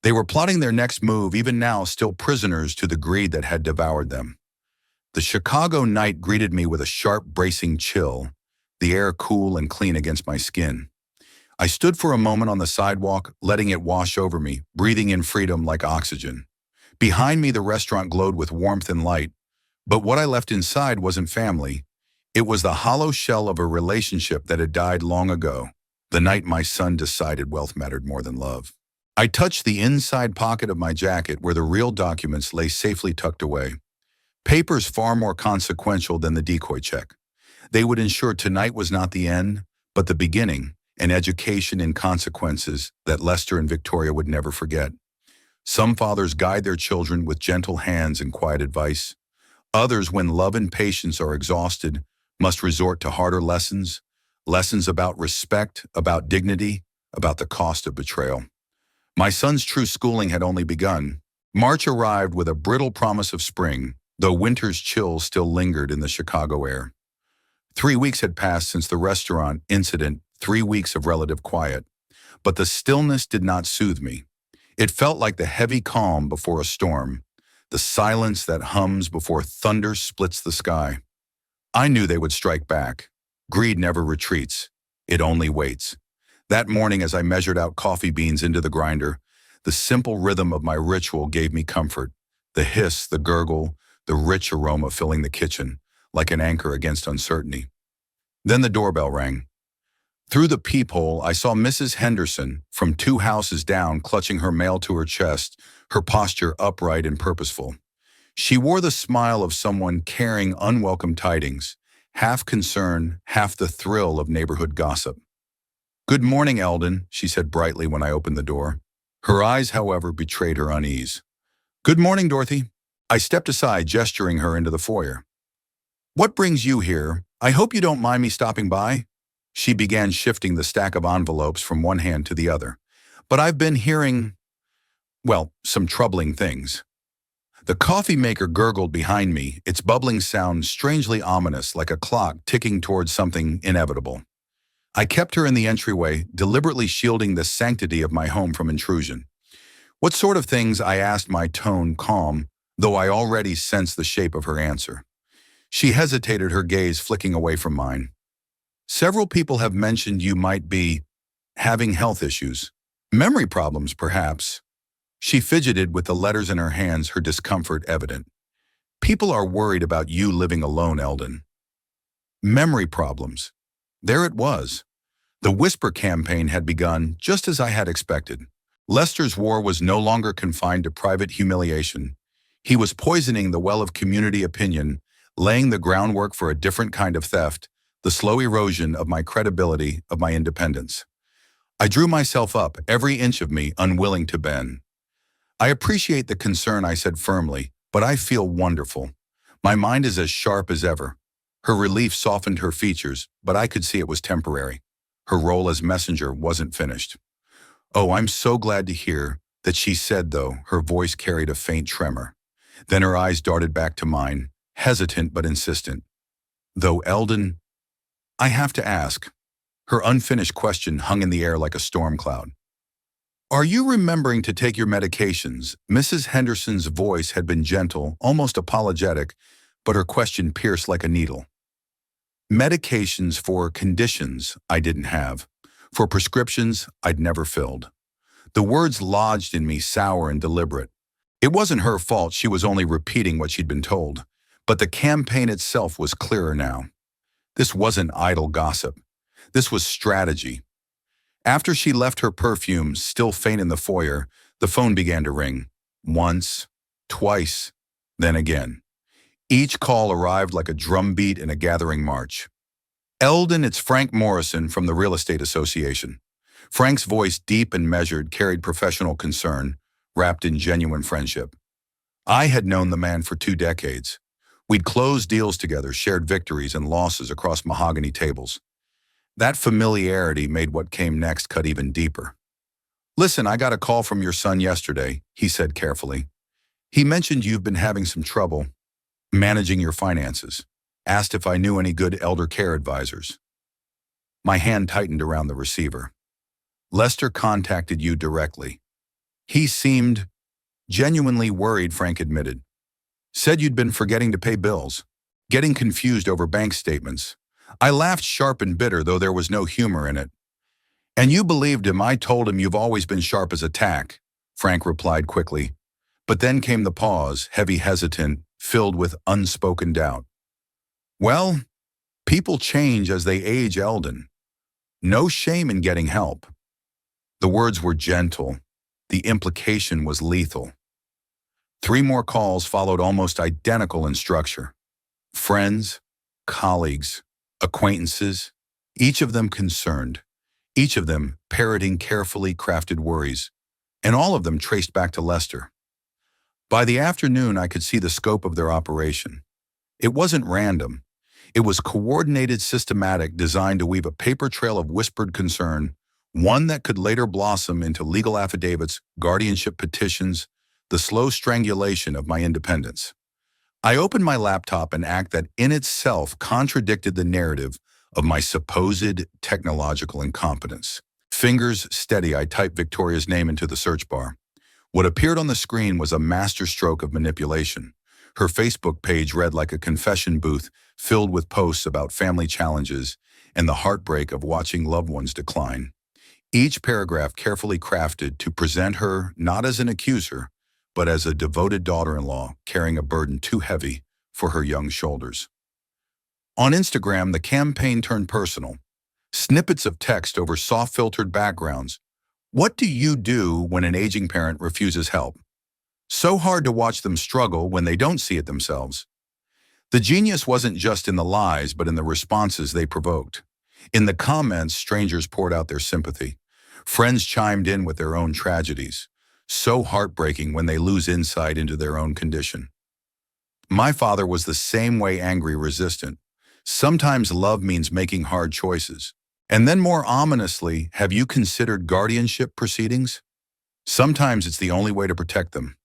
They were plotting their next move, even now still prisoners to the greed that had devoured them. The Chicago night greeted me with a sharp, bracing chill, the air cool and clean against my skin. I stood for a moment on the sidewalk, letting it wash over me, breathing in freedom like oxygen. Behind me, the restaurant glowed with warmth and light, but what I left inside wasn't family. It was the hollow shell of a relationship that had died long ago, the night my son decided wealth mattered more than love. I touched the inside pocket of my jacket where the real documents lay safely tucked away. Papers far more consequential than the decoy check. They would ensure tonight was not the end, but the beginning, an education in consequences that Lester and Victoria would never forget. Some fathers guide their children with gentle hands and quiet advice. Others, when love and patience are exhausted, must resort to harder lessons, lessons about respect, about dignity, about the cost of betrayal. My son's true schooling had only begun. March arrived with a brittle promise of spring, though winter's chill still lingered in the Chicago air. 3 weeks had passed since the restaurant incident, 3 weeks of relative quiet. But the stillness did not soothe me. It felt like the heavy calm before a storm, the silence that hums before thunder splits the sky. I knew they would strike back. Greed never retreats. It only waits. That morning, as I measured out coffee beans into the grinder, the simple rhythm of my ritual gave me comfort. The hiss, the gurgle, the rich aroma filling the kitchen, like an anchor against uncertainty. Then the doorbell rang. Through the peephole, I saw Mrs. Henderson, from 2 houses down, clutching her mail to her chest, her posture upright and purposeful. She wore the smile of someone carrying unwelcome tidings, half concern, half the thrill of neighborhood gossip. "Good morning, Eldon," she said brightly when I opened the door. Her eyes, however, betrayed her unease. "Good morning, Dorothy." I stepped aside, gesturing her into the foyer. "What brings you here? I hope you don't mind me stopping by." She began shifting the stack of envelopes from one hand to the other. "But I've been hearing, well, some troubling things." The coffee maker gurgled behind me, its bubbling sound strangely ominous, like a clock ticking towards something inevitable. I kept her in the entryway, deliberately shielding the sanctity of my home from intrusion. What sort of things? I asked, my tone calm, though I already sensed the shape of her answer. She hesitated, her gaze flicking away from mine. Several people have mentioned you might be having health issues. Memory problems, perhaps. She fidgeted with the letters in her hands, her discomfort evident. People are worried about you living alone, Eldon. Memory problems. There it was. The whisper campaign had begun, just as I had expected. Lester's war was no longer confined to private humiliation. He was poisoning the well of community opinion, laying the groundwork for a different kind of theft, the slow erosion of my credibility, of my independence. I drew myself up, every inch of me unwilling to bend. I appreciate the concern, I said firmly, but I feel wonderful. My mind is as sharp as ever. Her relief softened her features, but I could see it was temporary. Her role as messenger wasn't finished. Oh, I'm so glad to hear that, she said, though her voice carried a faint tremor. Then her eyes darted back to mine, hesitant but insistent. Though, Eldon, I have to ask. Her unfinished question hung in the air like a storm cloud. Are you remembering to take your medications? Mrs. Henderson's voice had been gentle, almost apologetic, but her question pierced like a needle. Medications for conditions I didn't have, for prescriptions I'd never filled. The words lodged in me, sour and deliberate. It wasn't her fault, she was only repeating what she'd been told. But the campaign itself was clearer now. This wasn't idle gossip. This was strategy. After she left, her perfume still faint in the foyer, the phone began to ring. Once, twice, then again. Each call arrived like a drumbeat in a gathering march. Eldon, it's Frank Morrison from the Real Estate Association. Frank's voice, deep and measured, carried professional concern, wrapped in genuine friendship. I had known the man for 2 decades. We'd closed deals together, shared victories and losses across mahogany tables. That familiarity made what came next cut even deeper. Listen, I got a call from your son yesterday, he said carefully. He mentioned you've been having some trouble managing your finances. Asked if I knew any good elder care advisors. My hand tightened around the receiver. Lester contacted you directly. He seemed genuinely worried, Frank admitted. Said you'd been forgetting to pay bills, getting confused over bank statements. I laughed, sharp and bitter, though there was no humor in it. And you believed him? I told him you've always been sharp as a tack, Frank replied quickly. But then came the pause, heavy, hesitant, filled with unspoken doubt. Well, people change as they age, Eldon. No shame in getting help. The words were gentle. The implication was lethal. 3 more calls followed, almost identical in structure. Friends, colleagues, acquaintances, each of them concerned, each of them parroting carefully crafted worries, and all of them traced back to Lester. By the afternoon, I could see the scope of their operation. It wasn't random. It was coordinated, systematic, designed to weave a paper trail of whispered concern, one that could later blossom into legal affidavits, guardianship petitions, the slow strangulation of my independence. I opened my laptop, an act that in itself contradicted the narrative of my supposed technological incompetence. Fingers steady, I typed Victoria's name into the search bar. What appeared on the screen was a masterstroke of manipulation. Her Facebook page read like a confession booth filled with posts about family challenges and the heartbreak of watching loved ones decline. Each paragraph carefully crafted to present her not as an accuser, but as a devoted daughter-in-law carrying a burden too heavy for her young shoulders. On Instagram, the campaign turned personal. Snippets of text over soft-filtered backgrounds. What do you do when an aging parent refuses help? So hard to watch them struggle when they don't see it themselves. The genius wasn't just in the lies, but in the responses they provoked. In the comments, strangers poured out their sympathy. Friends chimed in with their own tragedies. So heartbreaking when they lose insight into their own condition. My father was the same way, angry, resistant. Sometimes love means making hard choices. And then more ominously, have you considered guardianship proceedings? Sometimes it's the only way to protect them.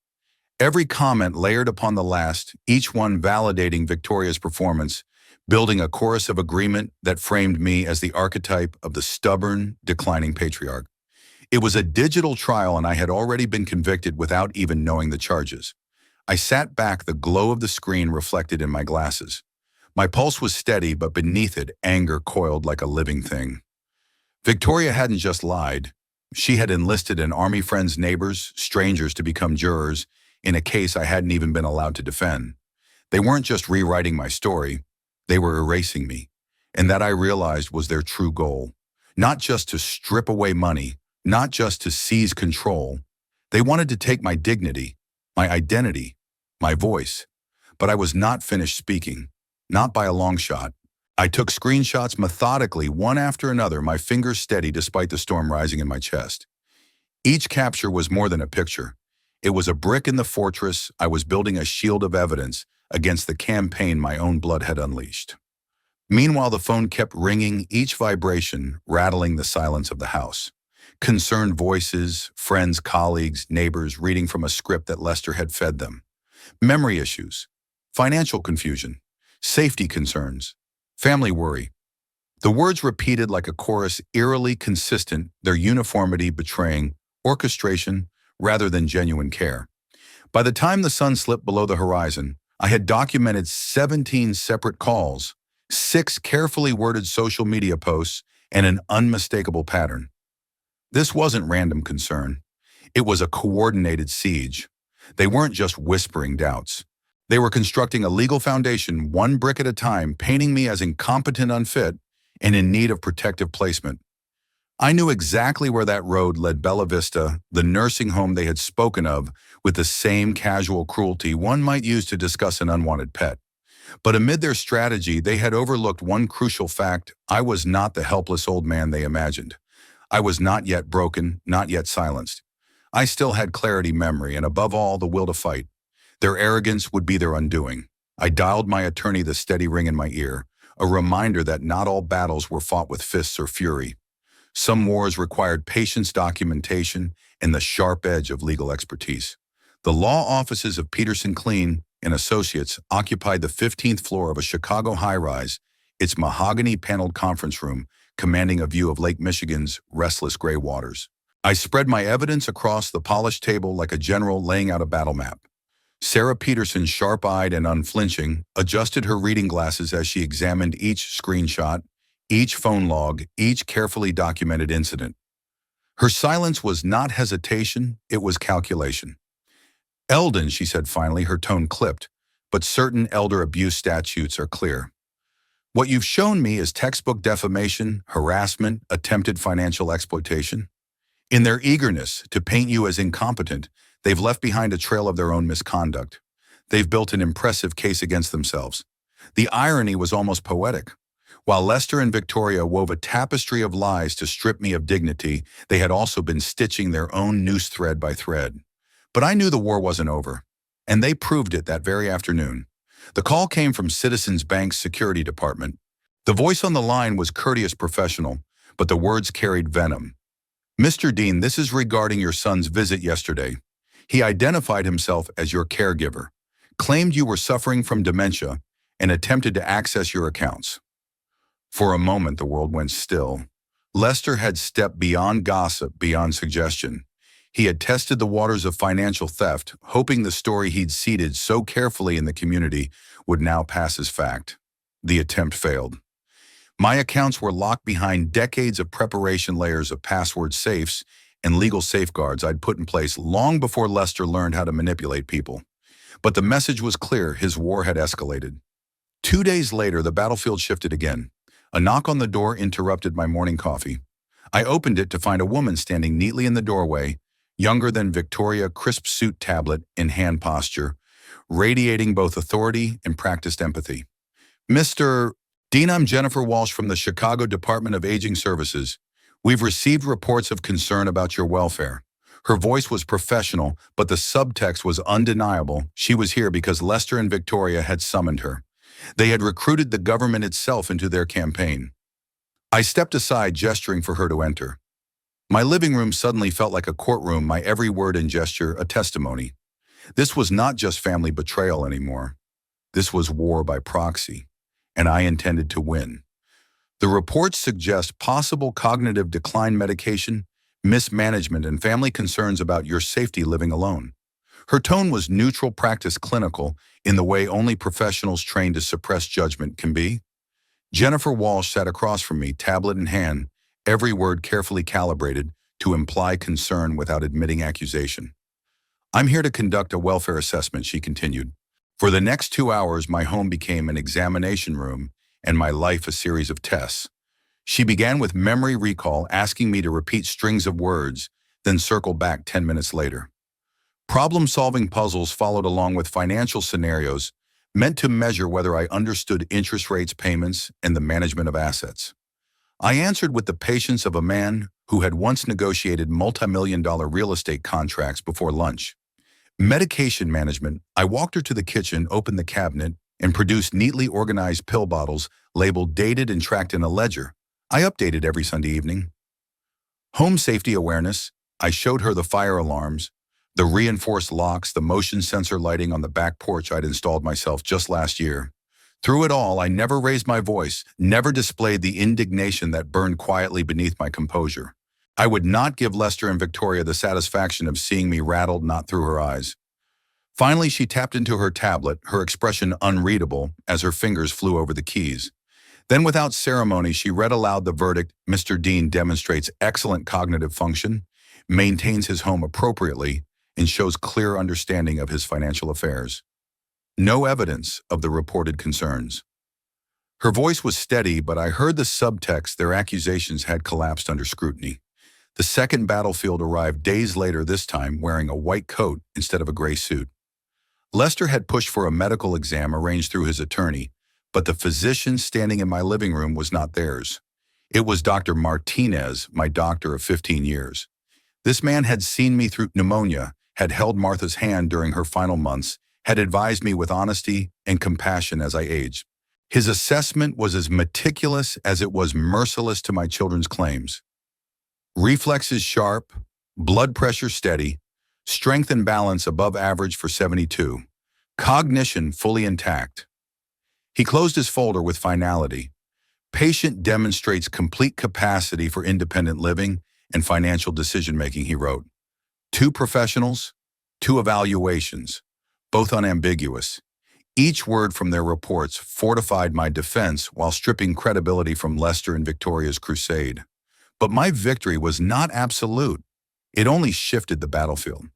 Every comment layered upon the last, each one validating Victoria's performance, building a chorus of agreement that framed me as the archetype of the stubborn, declining patriarch. It was a digital trial and I had already been convicted without even knowing the charges. I sat back, the glow of the screen reflected in my glasses. My pulse was steady, but beneath it, anger coiled like a living thing. Victoria hadn't just lied. She had enlisted an army friend's neighbors, strangers to become jurors in a case I hadn't even been allowed to defend. They weren't just rewriting my story, they were erasing me. And that I realized was their true goal. Not just to strip away money, not just to seize control. They wanted to take my dignity, my identity, my voice. But I was not finished speaking, not by a long shot. I took screenshots methodically, one after another, my fingers steady despite the storm rising in my chest. Each capture was more than a picture. It was a brick in the fortress. I was building a shield of evidence against the campaign my own blood had unleashed. Meanwhile, the phone kept ringing, each vibration rattling the silence of the house. Concerned voices, friends, colleagues, neighbors reading from a script that Lester had fed them. Memory issues, financial confusion, safety concerns, family worry. The words repeated like a chorus, eerily consistent, their uniformity betraying orchestration rather than genuine care. By the time the sun slipped below the horizon, I had documented 17 separate calls, 6 carefully worded social media posts, and an unmistakable pattern. This wasn't random concern. It was a coordinated siege. They weren't just whispering doubts. They were constructing a legal foundation, one brick at a time, painting me as incompetent, unfit, and in need of protective placement. I knew exactly where that road led. Bella Vista, the nursing home they had spoken of, with the same casual cruelty one might use to discuss an unwanted pet. But amid their strategy, they had overlooked one crucial fact: I was not the helpless old man they imagined. I was not yet broken, not yet silenced. I still had clarity, memory, and above all, the will to fight. Their arrogance would be their undoing. I dialed my attorney, the steady ring in my ear, a reminder that not all battles were fought with fists or fury. Some wars required patience, documentation, and the sharp edge of legal expertise. The law offices of Peterson Clean and Associates occupied the 15th floor of a Chicago high-rise, its mahogany-paneled conference room commanding a view of Lake Michigan's restless gray waters. I spread my evidence across the polished table like a general laying out a battle map. Sarah Peterson, sharp-eyed and unflinching, adjusted her reading glasses as she examined each screenshot, each phone log, each carefully documented incident. Her silence was not hesitation, it was calculation. "Eldon," she said finally, her tone clipped, "but certain elder abuse statutes are clear. What you've shown me is textbook defamation, harassment, attempted financial exploitation. In their eagerness to paint you as incompetent, they've left behind a trail of their own misconduct. They've built an impressive case against themselves." The irony was almost poetic. While Lester and Victoria wove a tapestry of lies to strip me of dignity, they had also been stitching their own noose thread by thread. But I knew the war wasn't over, and they proved it that very afternoon. The call came from Citizens Bank's security department. The voice on the line was courteous, professional, but the words carried venom. "Mr. Dean, this is regarding your son's visit yesterday. He identified himself as your caregiver, claimed you were suffering from dementia, and attempted to access your accounts." For a moment, the world went still. Lester had stepped beyond gossip, beyond suggestion. He had tested the waters of financial theft, hoping the story he'd seeded so carefully in the community would now pass as fact. The attempt failed. My accounts were locked behind decades of preparation, layers of password safes, and legal safeguards I'd put in place long before Lester learned how to manipulate people. But the message was clear: his war had escalated. 2 days later, the battlefield shifted again. A knock on the door interrupted my morning coffee. I opened it to find a woman standing neatly in the doorway, younger than Victoria, crisp suit, tablet in hand posture, radiating both authority and practiced empathy. "Mr. Dean, I'm Jennifer Walsh from the Chicago Department of Aging Services. We've received reports of concern about your welfare." Her voice was professional, but the subtext was undeniable. She was here because Lester and Victoria had summoned her. They had recruited the government itself into their campaign. I stepped aside, gesturing for her to enter. My living room suddenly felt like a courtroom, my every word and gesture a testimony. This was not just family betrayal anymore. This was war by proxy, and I intended to win. The reports suggest possible cognitive decline medication mismanagement, and family concerns about your safety living alone. Her tone was neutral, practice clinical, in the way only professionals trained to suppress judgment can be. Jennifer Walsh sat across from me, tablet in hand, every word carefully calibrated to imply concern without admitting accusation. I'm here to conduct a welfare assessment, she continued. For the next 2 hours, my home became an examination room and my life a series of tests. She began with memory recall, asking me to repeat strings of words, then circle back 10 minutes later. Problem-solving puzzles followed along with financial scenarios meant to measure whether I understood interest rates, payments, and the management of assets. I answered with the patience of a man who had once negotiated multi-million-dollar real estate contracts before lunch. Medication management, I walked her to the kitchen, opened the cabinet, and produced neatly organized pill bottles labeled dated and tracked in a ledger. I updated every Sunday evening. Home safety awareness, I showed her the fire alarms, the reinforced locks, the motion sensor lighting on the back porch I'd installed myself just last year. Through it all, I never raised my voice, never displayed the indignation that burned quietly beneath my composure. I would not give Lester and Victoria the satisfaction of seeing me rattled not through her eyes. Finally, she tapped into her tablet, her expression unreadable as her fingers flew over the keys. Then without ceremony, she read aloud the verdict. Mr. Dean demonstrates excellent cognitive function, maintains his home appropriately, and shows clear understanding of his financial affairs. No evidence of the reported concerns. Her voice was steady, but I heard the subtext. Their accusations had collapsed under scrutiny. The second battlefield arrived days later, this time wearing a white coat instead of a gray suit. Lester had pushed for a medical exam arranged through his attorney, but the physician standing in my living room was not theirs. It was Dr. Martinez, my doctor of 15 years. This man had seen me through pneumonia, had held Martha's hand during her final months, had advised me with honesty and compassion as I aged. His assessment was as meticulous as it was merciless to my children's claims. Reflexes sharp, blood pressure steady, strength and balance above average for 72, cognition fully intact. He closed his folder with finality. Patient demonstrates complete capacity for independent living and financial decision-making, he wrote. 2 professionals, 2 evaluations, both unambiguous. Each word from their reports fortified my defense while stripping credibility from Lester and Victoria's crusade. But my victory was not absolute. It only shifted the battlefield.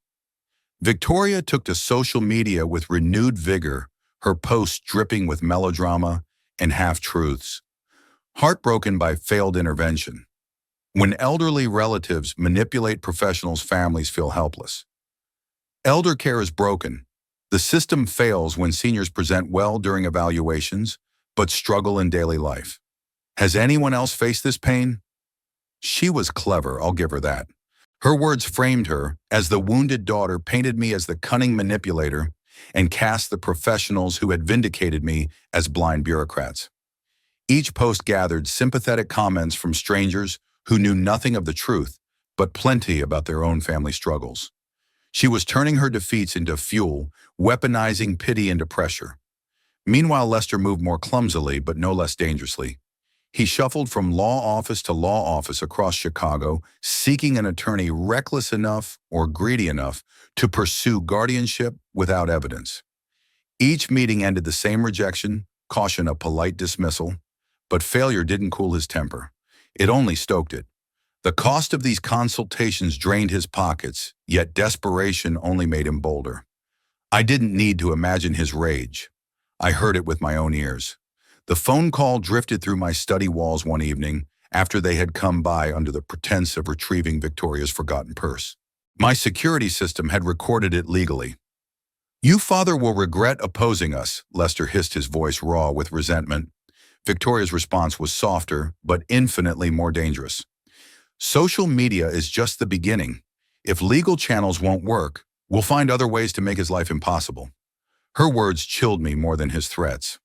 Victoria took to social media with renewed vigor, her posts dripping with melodrama and half-truths. Heartbroken by failed intervention. When elderly relatives manipulate professionals, families feel helpless. Elder care is broken. The system fails when seniors present well during evaluations, but struggle in daily life. Has anyone else faced this pain? She was clever, I'll give her that. Her words framed her as the wounded daughter, painted me as the cunning manipulator, and cast the professionals who had vindicated me as blind bureaucrats. Each post gathered sympathetic comments from strangers who knew nothing of the truth, but plenty about their own family struggles. She was turning her defeats into fuel, weaponizing pity into pressure. Meanwhile, Lester moved more clumsily, but no less dangerously. He shuffled from law office to law office across Chicago, seeking an attorney reckless enough or greedy enough to pursue guardianship without evidence. Each meeting ended the same rejection, caution, a polite dismissal, but failure didn't cool his temper. It only stoked it. The cost of these consultations drained his pockets, yet desperation only made him bolder. I didn't need to imagine his rage. I heard it with my own ears. The phone call drifted through my study walls one evening after they had come by under the pretense of retrieving Victoria's forgotten purse. My security system had recorded it legally. "You father will regret opposing us," Lester hissed, his voice raw with resentment. Victoria's response was softer, but infinitely more dangerous. "Social media is just the beginning. If legal channels won't work, we'll find other ways to make his life impossible." Her words chilled me more than his threats.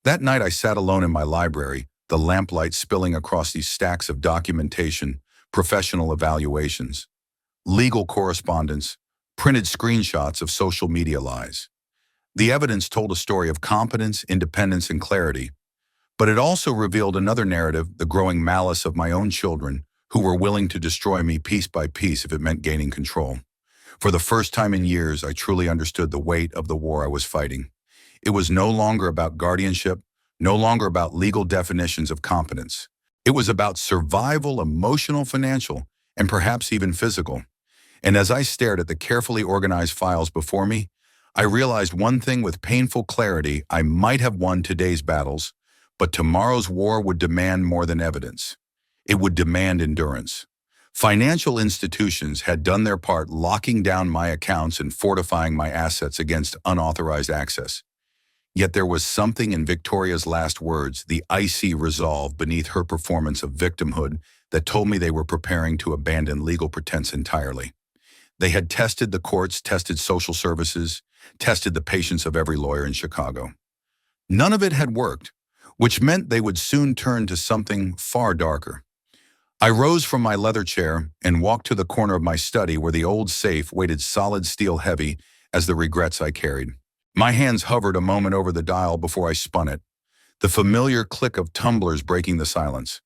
That night I sat alone in my library, the lamplight spilling across these stacks of documentation, professional evaluations, legal correspondence, printed screenshots of social media lies. The evidence told a story of competence, independence, and clarity, but it also revealed another narrative, the growing malice of my own children, who were willing to destroy me piece by piece if it meant gaining control. For the first time in years, I truly understood the weight of the war I was fighting. It was no longer about guardianship, no longer about legal definitions of competence. It was about survival, emotional, financial, and perhaps even physical. And as I stared at the carefully organized files before me, I realized one thing with painful clarity: I might have won today's battles, but tomorrow's war would demand more than evidence. It would demand endurance. Financial institutions had done their part locking down my accounts and fortifying my assets against unauthorized access. Yet there was something in Victoria's last words, the icy resolve beneath her performance of victimhood, that told me they were preparing to abandon legal pretense entirely. They had tested the courts, tested social services, tested the patience of every lawyer in Chicago. None of it had worked, which meant they would soon turn to something far darker. I rose from my leather chair and walked to the corner of my study where the old safe weighted solid steel heavy as the regrets I carried. My hands hovered a moment over the dial before I spun it, the familiar click of tumblers breaking the silence.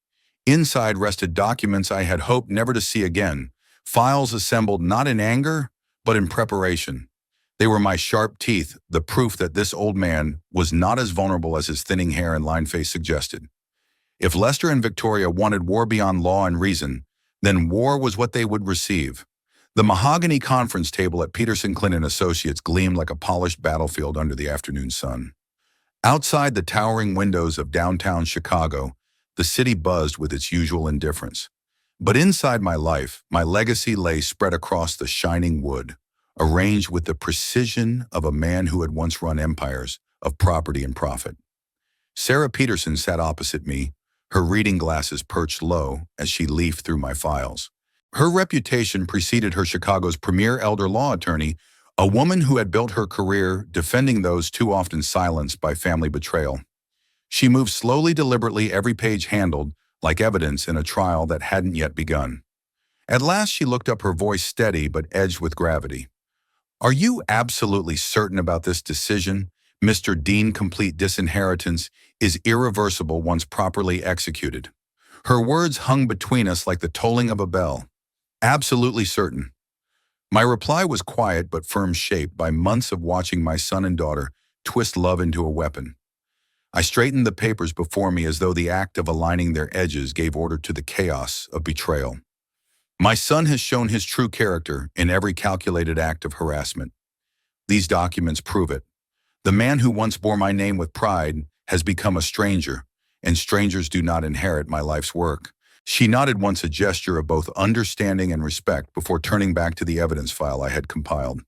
Inside rested documents I had hoped never to see again, files assembled not in anger, but in preparation. They were my sharp teeth, the proof that this old man was not as vulnerable as his thinning hair and lined face suggested. If Lester and Victoria wanted war beyond law and reason, then war was what they would receive. The mahogany conference table at Peterson Clinton Associates gleamed like a polished battlefield under the afternoon sun. Outside the towering windows of downtown Chicago, the city buzzed with its usual indifference. But inside my life, my legacy lay spread across the shining wood, arranged with the precision of a man who had once run empires of property and profit. Sarah Peterson sat opposite me, her reading glasses perched low as she leafed through my files. Her reputation preceded her Chicago's premier elder law attorney, a woman who had built her career defending those too often silenced by family betrayal. She moved slowly, deliberately, every page handled like evidence in a trial that hadn't yet begun. At last she looked up, her voice steady but edged with gravity. "Are you absolutely certain about this decision, Mr. Dean? Complete disinheritance is irreversible once properly executed." Her words hung between us like the tolling of a bell. "Absolutely certain." My reply was quiet but firm, shaped by months of watching my son and daughter twist love into a weapon. I straightened the papers before me as though the act of aligning their edges gave order to the chaos of betrayal. "My son has shown his true character in every calculated act of harassment. These documents prove it. The man who once bore my name with pride has become a stranger, and strangers do not inherit my life's work." She nodded once, a gesture of both understanding and respect, before turning back to the evidence file I had compiled.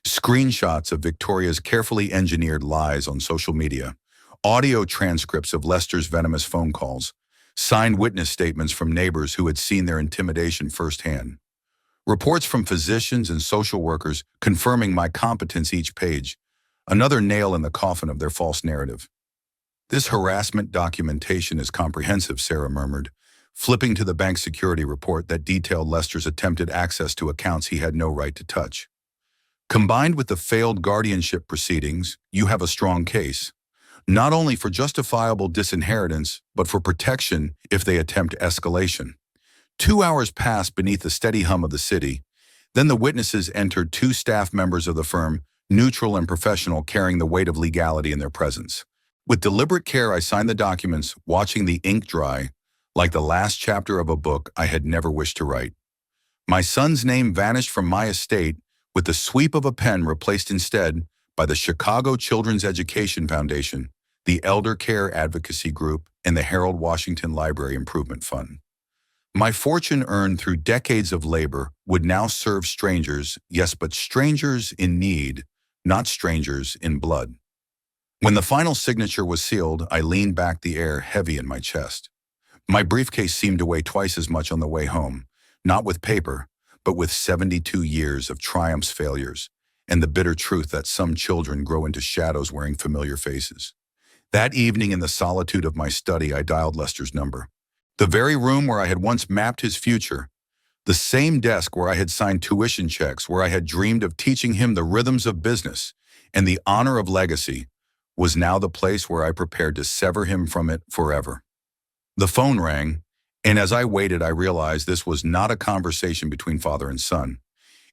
Screenshots of Victoria's carefully engineered lies on social media, audio transcripts of Lester's venomous phone calls, signed witness statements from neighbors who had seen their intimidation firsthand, reports from physicians and social workers confirming my competence, each page another nail in the coffin of their false narrative. "This harassment documentation is comprehensive," Sarah murmured, flipping to the bank security report that detailed Lester's attempted access to accounts he had no right to touch. "Combined with the failed guardianship proceedings, you have a strong case, not only for justifiable disinheritance, but for protection if they attempt escalation." 2 hours passed beneath the steady hum of the city. Then the witnesses entered, two staff members of the firm, neutral and professional, carrying the weight of legality in their presence. With deliberate care, I signed the documents, watching the ink dry like the last chapter of a book I had never wished to write. My son's name vanished from my estate with the sweep of a pen, replaced instead by the Chicago Children's Education Foundation, the Elder Care Advocacy Group, and the Harold Washington Library Improvement Fund. My fortune, earned through decades of labor, would now serve strangers, yes, but strangers in need, not strangers in blood. When the final signature was sealed, I leaned back, the air heavy in my chest. My briefcase seemed to weigh twice as much on the way home, not with paper, but with 72 years of triumphs, failures, and the bitter truth that some children grow into shadows wearing familiar faces. That evening, in the solitude of my study, I dialed Lester's number. The very room where I had once mapped his future, the same desk where I had signed tuition checks, where I had dreamed of teaching him the rhythms of business and the honor of legacy, was now the place where I prepared to sever him from it forever. The phone rang, And as I waited, I realized this was not a conversation between father and son.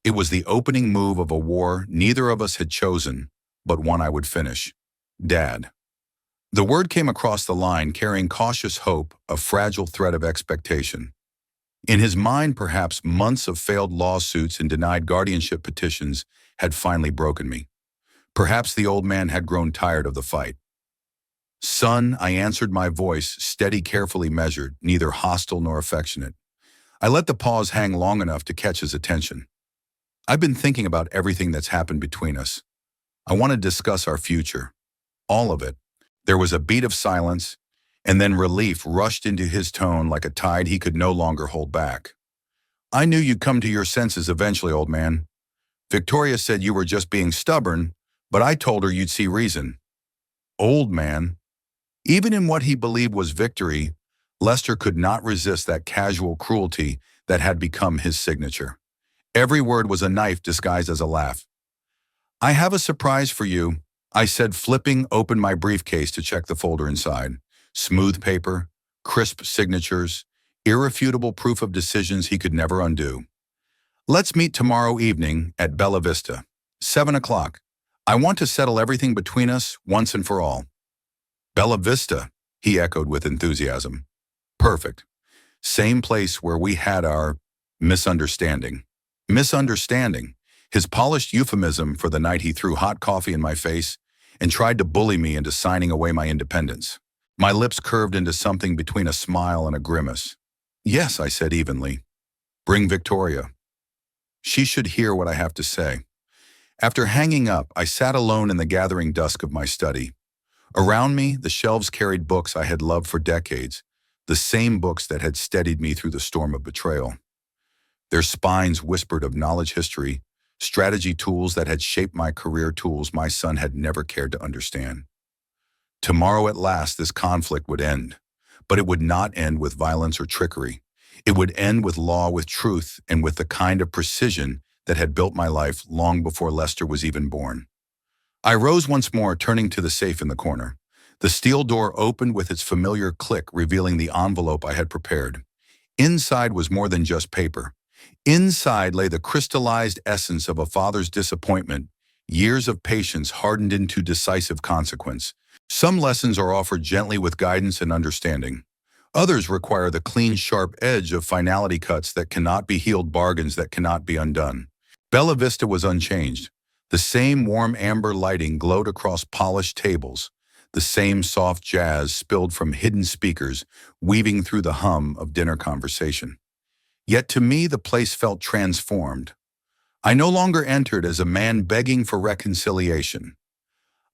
It was the opening move of a war neither of us had chosen, but one I would finish. Dad. The word came across the line carrying cautious hope, a fragile thread of expectation. In his mind, perhaps months of failed lawsuits and denied guardianship petitions had finally broken me. Perhaps the old man had grown tired of the fight. Son, I answered, my voice, steady, carefully measured, neither hostile nor affectionate. I let the pause hang long enough to catch his attention. I've been thinking about everything that's happened between us. I want to discuss our future. All of it. There was a beat of silence, and then relief rushed into his tone like a tide he could no longer hold back. I knew you'd come to your senses eventually, old man. Victoria said you were just being stubborn, but I told her you'd see reason. Old man. Even in what he believed was victory, Lester could not resist that casual cruelty that had become his signature. Every word was a knife disguised as a laugh. I have a surprise for you, I said, flipping open my briefcase to check the folder inside. Smooth paper, crisp signatures, irrefutable proof of decisions he could never undo. Let's meet tomorrow evening at Bella Vista. 7 o'clock. I want to settle everything between us once and for all. Bella Vista, he echoed with enthusiasm. Perfect. Same place where we had our misunderstanding. Misunderstanding, his polished euphemism for the night he threw hot coffee in my face and tried to bully me into signing away my independence. My lips curved into something between a smile and a grimace. Yes, I said evenly. Bring Victoria. She should hear what I have to say. After hanging up, I sat alone in the gathering dusk of my study. Around me, the shelves carried books I had loved for decades, the same books that had steadied me through the storm of betrayal. Their spines whispered of knowledge history, strategy tools that had shaped my career, tools my son had never cared to understand. Tomorrow at last this conflict would end, but it would not end with violence or trickery. It would end with law, with truth, and with the kind of precision that had built my life long before Lester was even born. I rose once more, turning to the safe in the corner. The steel door opened with its familiar click, revealing the envelope I had prepared. Inside was more than just paper. Inside lay the crystallized essence of a father's disappointment, years of patience hardened into decisive consequence. Some lessons are offered gently with guidance and understanding. Others require the clean, sharp edge of finality, cuts that cannot be healed, bargains that cannot be undone. Bella Vista was unchanged. The same warm amber lighting glowed across polished tables. The same soft jazz spilled from hidden speakers, weaving through the hum of dinner conversation. Yet to me, the place felt transformed. I no longer entered as a man begging for reconciliation.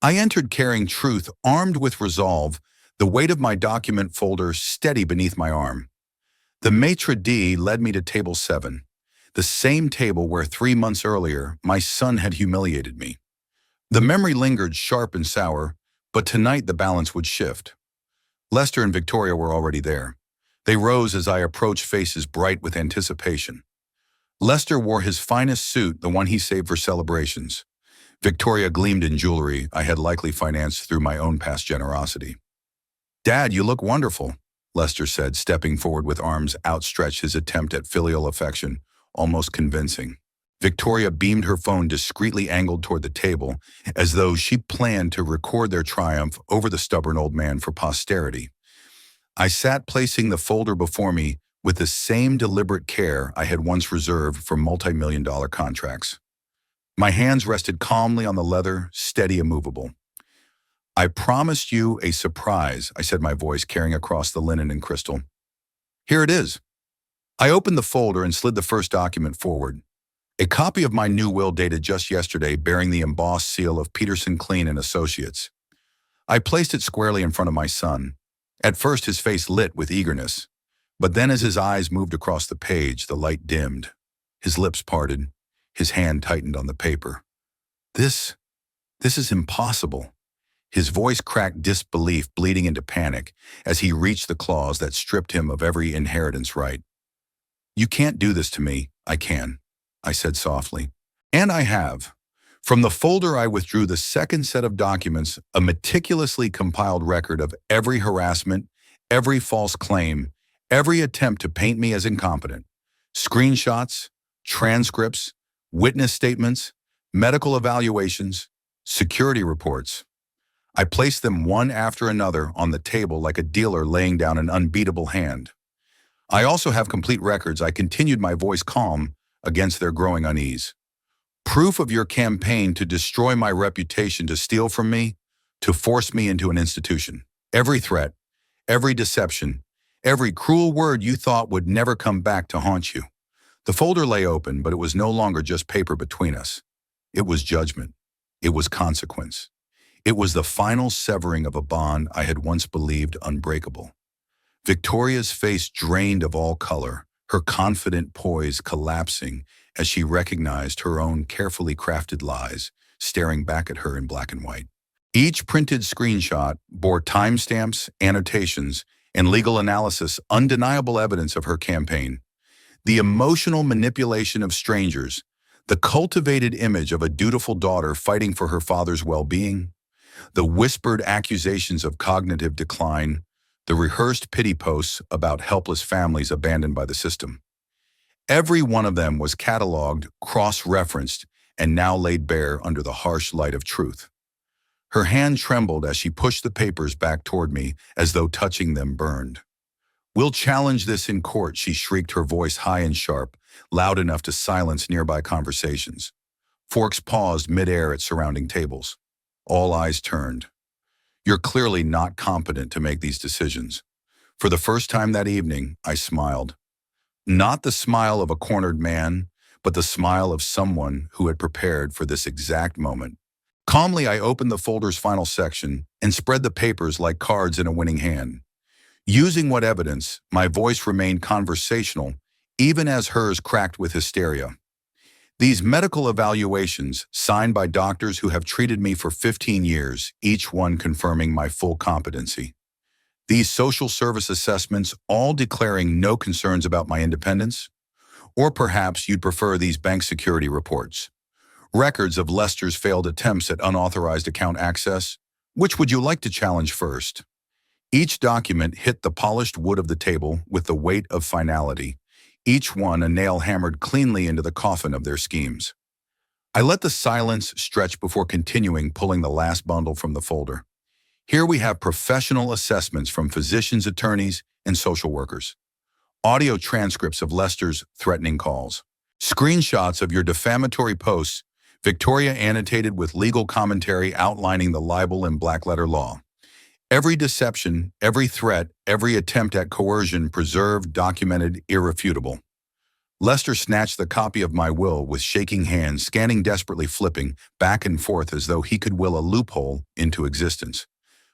I entered carrying truth, armed with resolve, the weight of my document folder steady beneath my arm. The maitre d' led me to table 7, the same table where 3 months earlier my son had humiliated me. The memory lingered sharp and sour, but tonight the balance would shift. Lester and Victoria were already there. They rose as I approached, faces bright with anticipation. Lester wore his finest suit, the one he saved for celebrations. Victoria gleamed in jewelry I had likely financed through my own past generosity. Dad, you look wonderful, Lester said, stepping forward with arms outstretched, his attempt at filial affection almost convincing. Victoria beamed, her phone discreetly angled toward the table, as though she planned to record their triumph over the stubborn old man for posterity. I sat, placing the folder before me with the same deliberate care I had once reserved for multi-million-dollar contracts. My hands rested calmly on the leather, steady, immovable. I promised you a surprise, I said, my voice carrying across the linen and crystal. Here it is. I opened the folder and slid the first document forward. A copy of my new will dated just yesterday, bearing the embossed seal of Peterson Clean and Associates. I placed it squarely in front of my son. At first his face lit with eagerness, but then as his eyes moved across the page, the light dimmed. His lips parted, his hand tightened on the paper. This is impossible. His voice cracked disbelief, bleeding into panic, as he reached the clause that stripped him of every inheritance right. You can't do this to me. I can, I said softly. And I have. From the folder I withdrew the second set of documents, a meticulously compiled record of every harassment, every false claim, Every attempt to paint me as incompetent. Screenshots, transcripts, witness statements, medical evaluations, security reports. I placed them one after another on the table like a dealer laying down an unbeatable hand. I also have complete records. I continued, my voice calm against their growing unease. Proof of your campaign to destroy my reputation, to steal from me, to force me into an institution. Every threat, every deception, every cruel word you thought would never come back to haunt you. The folder lay open, but it was no longer just paper between us. It was judgment. It was consequence. It was the final severing of a bond I had once believed unbreakable. Victoria's face drained of all color, her confident poise collapsing as she recognized her own carefully crafted lies staring back at her in black and white. Each printed screenshot bore timestamps, annotations, and legal analysis, undeniable evidence of her campaign. The emotional manipulation of strangers, the cultivated image of a dutiful daughter fighting for her father's well-being, the whispered accusations of cognitive decline, the rehearsed pity posts about helpless families abandoned by the system. Every one of them was cataloged, cross-referenced, and now laid bare under the harsh light of truth. Her hand trembled as she pushed the papers back toward me as though touching them burned. "We'll challenge this in court," she shrieked, her voice high and sharp, loud enough to silence nearby conversations. Forks paused mid-air at surrounding tables. All eyes turned. "You're clearly not competent to make these decisions." For the first time that evening, I smiled. Not the smile of a cornered man, but the smile of someone who had prepared for this exact moment. Calmly, I opened the folder's final section and spread the papers like cards in a winning hand. Using what evidence, my voice remained conversational, even as hers cracked with hysteria. "These medical evaluations, signed by doctors who have treated me for 15 years, each one confirming my full competency. These social service assessments, all declaring no concerns about my independence. Or perhaps you'd prefer these bank security reports. Records of Lester's failed attempts at unauthorized account access. Which would you like to challenge first?" Each document hit the polished wood of the table with the weight of finality, each one a nail hammered cleanly into the coffin of their schemes. I let the silence stretch before continuing, pulling the last bundle from the folder. Here we have professional assessments from physicians, attorneys, and social workers. Audio transcripts of Lester's threatening calls. Screenshots of your defamatory posts, Victoria annotated with legal commentary outlining the libel and black-letter law. Every deception, every threat, every attempt at coercion preserved, documented, irrefutable. Lester snatched the copy of my will with shaking hands, scanning desperately, flipping back and forth as though he could will a loophole into existence.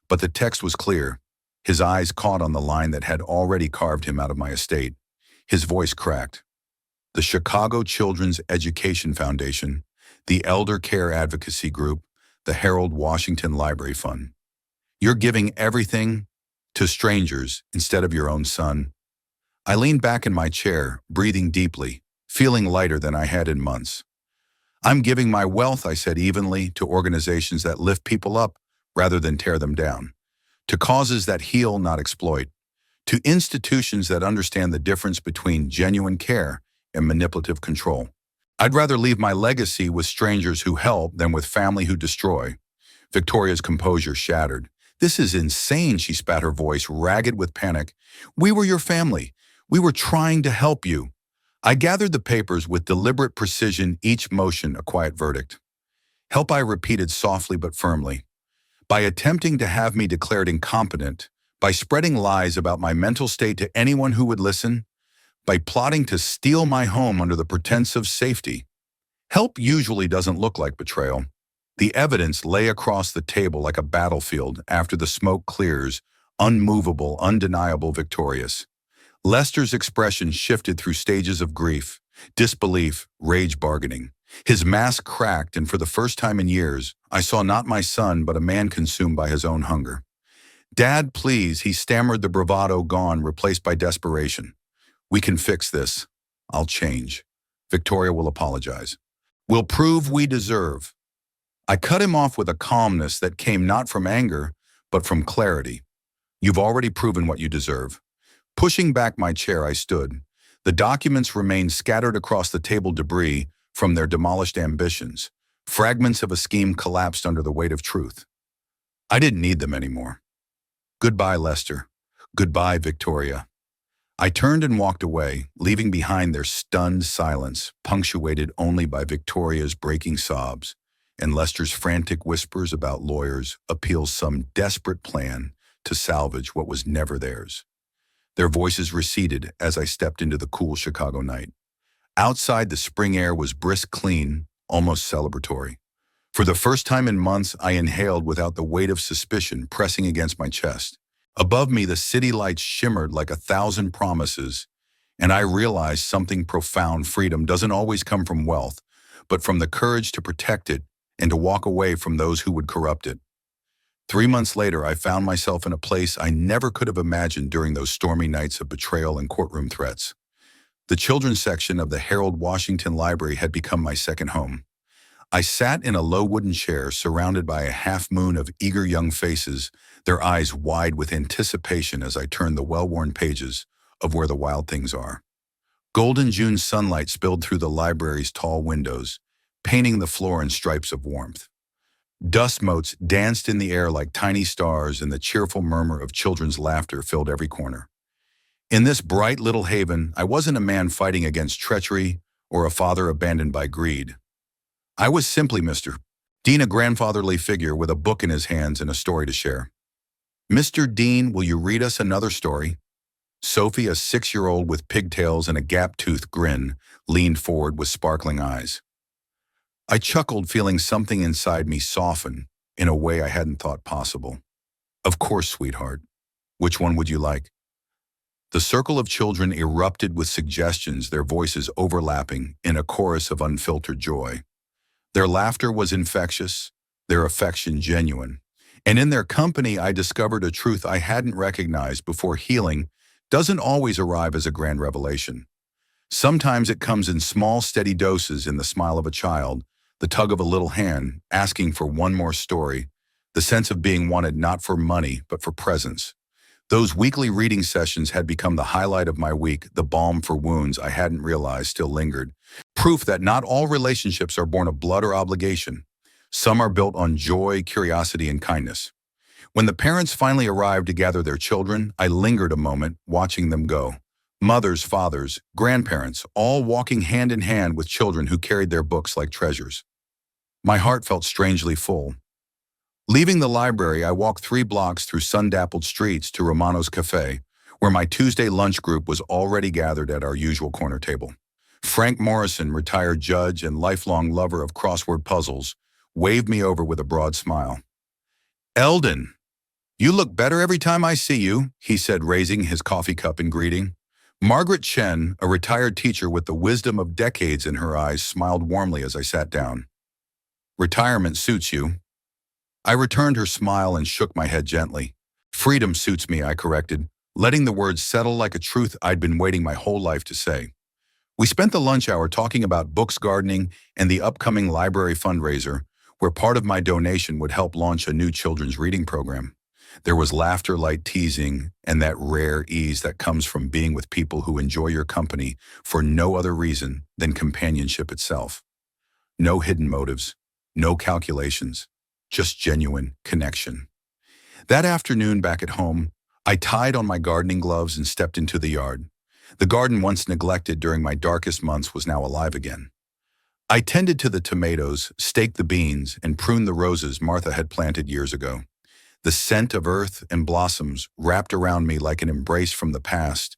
But the text was clear. His eyes caught on the line that had already carved him out of my estate. His voice cracked. "The Chicago Children's Education Foundation, the Elder Care Advocacy Group, the Harold Washington Library Fund. You're giving everything to strangers instead of your own son." I leaned back in my chair, breathing deeply, feeling lighter than I had in months. "I'm giving my wealth," I said evenly, "to organizations that lift people up rather than tear them down, to causes that heal, not exploit, to institutions that understand the difference between genuine care and manipulative control. I'd rather leave my legacy with strangers who help than with family who destroy." Victoria's composure shattered. "This is insane," she spat, her voice ragged with panic. "We were your family. We were trying to help you." I gathered the papers with deliberate precision, each motion a quiet verdict. "Help," I repeated softly but firmly. "By attempting to have me declared incompetent, by spreading lies about my mental state to anyone who would listen, by plotting to steal my home under the pretense of safety." Help usually doesn't look like betrayal. The evidence lay across the table like a battlefield after the smoke clears, unmovable, undeniable, victorious. Lester's expression shifted through stages of grief, disbelief, rage, bargaining. His mask cracked, and for the first time in years, I saw not my son but a man consumed by his own hunger. "Dad, please," he stammered, the bravado gone, replaced by desperation. "We can fix this. I'll change. Victoria will apologize. We'll prove we deserve." I cut him off with a calmness that came not from anger, but from clarity. "You've already proven what you deserve. Pushing back my chair, I stood. The documents remained scattered across the table, debris from their demolished ambitions. Fragments of a scheme collapsed under the weight of truth. I didn't need them anymore. Goodbye, Lester. Goodbye, Victoria. I turned and walked away, leaving behind their stunned silence, punctuated only by Victoria's breaking sobs and Lester's frantic whispers about lawyers, appeals, some desperate plan to salvage what was never theirs. Their voices receded as I stepped into the cool Chicago night. Outside, the spring air was brisk, clean, almost celebratory. For the first time in months, I inhaled without the weight of suspicion pressing against my chest. Above me, the city lights shimmered like 1,000 promises, and I realized something profound. Freedom doesn't always come from wealth, but from the courage to protect it and to walk away from those who would corrupt it. 3 months later, I found myself in a place I never could have imagined during those stormy nights of betrayal and courtroom threats. The children's section of the Harold Washington Library had become my second home. I sat in a low wooden chair surrounded by a half-moon of eager young faces, their eyes wide with anticipation as I turned the well-worn pages of Where the Wild Things Are. Golden June sunlight spilled through the library's tall windows, painting the floor in stripes of warmth. Dust motes danced in the air like tiny stars, and the cheerful murmur of children's laughter filled every corner. In this bright little haven, I wasn't a man fighting against treachery or a father abandoned by greed. I was simply Mr. Dean, a grandfatherly figure with a book in his hands and a story to share. "Mr. Dean, will you read us another story?" Sophie, a 6-year-old with pigtails and a gap-toothed grin, leaned forward with sparkling eyes. I chuckled, feeling something inside me soften in a way I hadn't thought possible. "Of course, sweetheart. Which one would you like?" The circle of children erupted with suggestions, their voices overlapping in a chorus of unfiltered joy. Their laughter was infectious, their affection genuine, and in their company I discovered a truth I hadn't recognized before. Healing doesn't always arrive as a grand revelation. Sometimes it comes in small, steady doses, in the smile of a child, the tug of a little hand asking for one more story, the sense of being wanted not for money but for presence. Those weekly reading sessions had become the highlight of my week, the balm for wounds I hadn't realized still lingered. Proof that not all relationships are born of blood or obligation. Some are built on joy, curiosity, and kindness. When the parents finally arrived to gather their children, I lingered a moment, watching them go. Mothers, fathers, grandparents, all walking hand in hand with children who carried their books like treasures. My heart felt strangely full. Leaving the library, I walked 3 blocks through sun-dappled streets to Romano's Cafe, where my Tuesday lunch group was already gathered at our usual corner table. Frank Morrison, retired judge and lifelong lover of crossword puzzles, waved me over with a broad smile. "Eldon, you look better every time I see you," he said, raising his coffee cup in greeting. Margaret Chen, a retired teacher with the wisdom of decades in her eyes, smiled warmly as I sat down. "Retirement suits you." I returned her smile and shook my head gently. "Freedom suits me," I corrected, letting the words settle like a truth I'd been waiting my whole life to say. We spent the lunch hour talking about books, gardening, and the upcoming library fundraiser, where part of my donation would help launch a new children's reading program. There was laughter, light teasing, and that rare ease that comes from being with people who enjoy your company for no other reason than companionship itself. No hidden motives, no calculations, just genuine connection. That afternoon back at home, I tied on my gardening gloves and stepped into the yard. The garden, once neglected during my darkest months, was now alive again. I tended to the tomatoes, staked the beans, and pruned the roses Martha had planted years ago. The scent of earth and blossoms wrapped around me like an embrace from the past,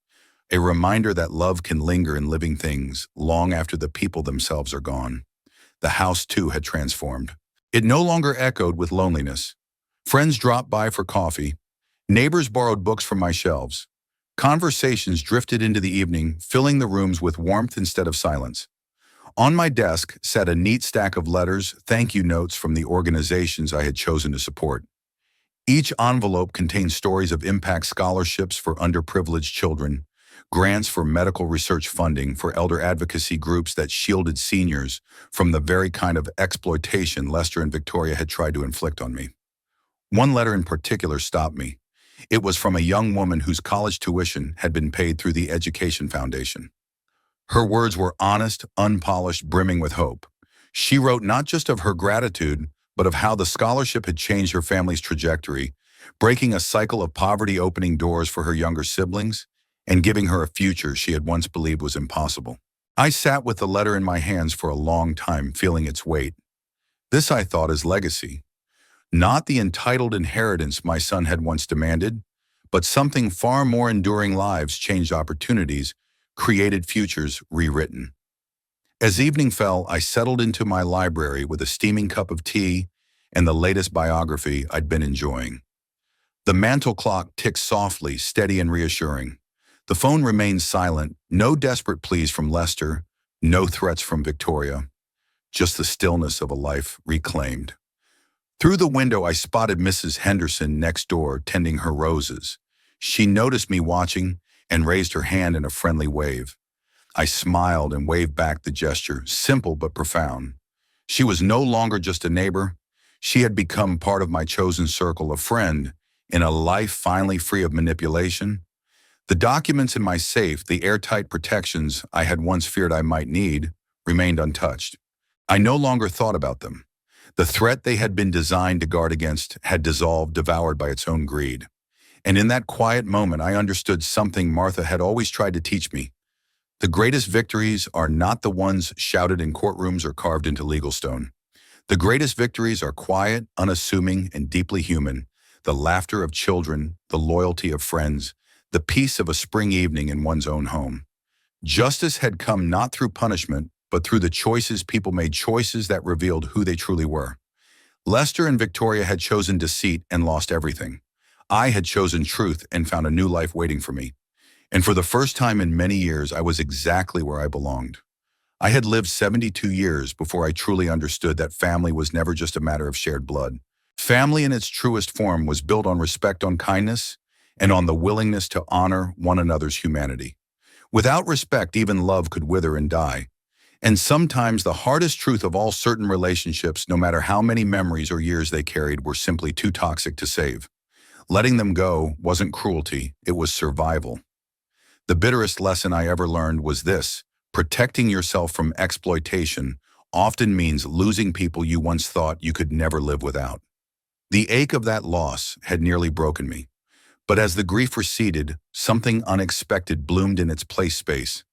a reminder that love can linger in living things long after the people themselves are gone. The house, too, had transformed. It no longer echoed with loneliness. Friends dropped by for coffee. Neighbors borrowed books from my shelves. Conversations drifted into the evening, filling the rooms with warmth instead of silence. On my desk sat a neat stack of letters, thank you notes from the organizations I had chosen to support. Each envelope contained stories of impact scholarships for underprivileged children, grants for medical research funding for elder advocacy groups that shielded seniors from the very kind of exploitation Lester and Victoria had tried to inflict on me. One letter in particular stopped me. It was from a young woman whose college tuition had been paid through the Education Foundation. Her words were honest, unpolished, brimming with hope. She wrote not just of her gratitude, but of how the scholarship had changed her family's trajectory, breaking a cycle of poverty, opening doors for her younger siblings, and giving her a future she had once believed was impossible. I sat with the letter in my hands for a long time, feeling its weight. This, I thought, is legacy. Not the entitled inheritance my son had once demanded, but something far more enduring: lives changed, opportunities created, futures rewritten. As evening fell, I settled into my library with a steaming cup of tea and the latest biography I'd been enjoying. The mantel clock ticked softly, steady and reassuring. The phone remained silent, no desperate pleas from Lester, no threats from Victoria, just the stillness of a life reclaimed. Through the window, I spotted Mrs. Henderson next door tending her roses. She noticed me watching and raised her hand in a friendly wave. I smiled and waved back the gesture, simple but profound. She was no longer just a neighbor. She had become part of my chosen circle, a friend in a life finally free of manipulation. The documents in my safe, the airtight protections I had once feared I might need, remained untouched. I no longer thought about them. The threat they had been designed to guard against had dissolved, devoured by its own greed. And in that quiet moment, I understood something Martha had always tried to teach me. The greatest victories are not the ones shouted in courtrooms or carved into legal stone. The greatest victories are quiet, unassuming, and deeply human. The laughter of children, the loyalty of friends, the peace of a spring evening in one's own home. Justice had come not through punishment, but through the choices people made, choices that revealed who they truly were. Lester and Victoria had chosen deceit and lost everything. I had chosen truth and found a new life waiting for me. And for the first time in many years, I was exactly where I belonged. I had lived 72 years before I truly understood that family was never just a matter of shared blood. Family in its truest form was built on respect, on kindness, and on the willingness to honor one another's humanity. Without respect, even love could wither and die. And sometimes the hardest truth of all: certain relationships, no matter how many memories or years they carried, were simply too toxic to save. Letting them go wasn't cruelty, it was survival. The bitterest lesson I ever learned was this: protecting yourself from exploitation often means losing people you once thought you could never live without. The ache of that loss had nearly broken me. But as the grief receded, something unexpected bloomed in its place: space.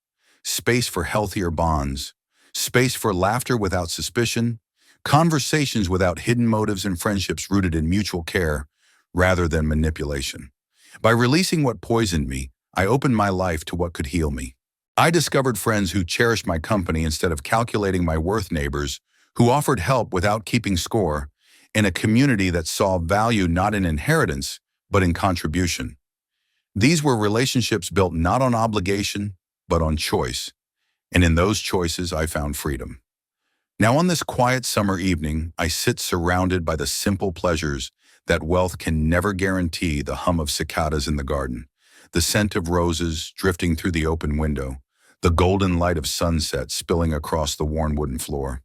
Space for healthier bonds. Space for laughter without suspicion. Conversations without hidden motives, and friendships rooted in mutual care rather than manipulation. By releasing what poisoned me, I opened my life to what could heal me. I discovered friends who cherished my company instead of calculating my worth, neighbors who offered help without keeping score, and a community that saw value not in inheritance, but in contribution. These were relationships built not on obligation, but on choice. And in those choices, I found freedom. Now, on this quiet summer evening, I sit surrounded by the simple pleasures that wealth can never guarantee: the hum of cicadas in the garden, the scent of roses drifting through the open window, the golden light of sunset spilling across the worn wooden floor.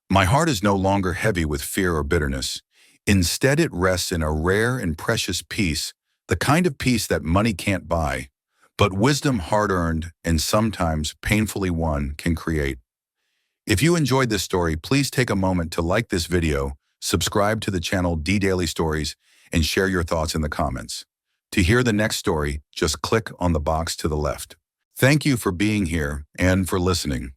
My heart is no longer heavy with fear or bitterness. Instead, it rests in a rare and precious peace, the kind of peace that money can't buy, but wisdom, hard-earned and sometimes painfully won, can create. If you enjoyed this story, please take a moment to like this video, subscribe to the channel D Daily Stories, and share your thoughts in the comments. To hear the next story, just click on the box to the left. Thank you for being here and for listening.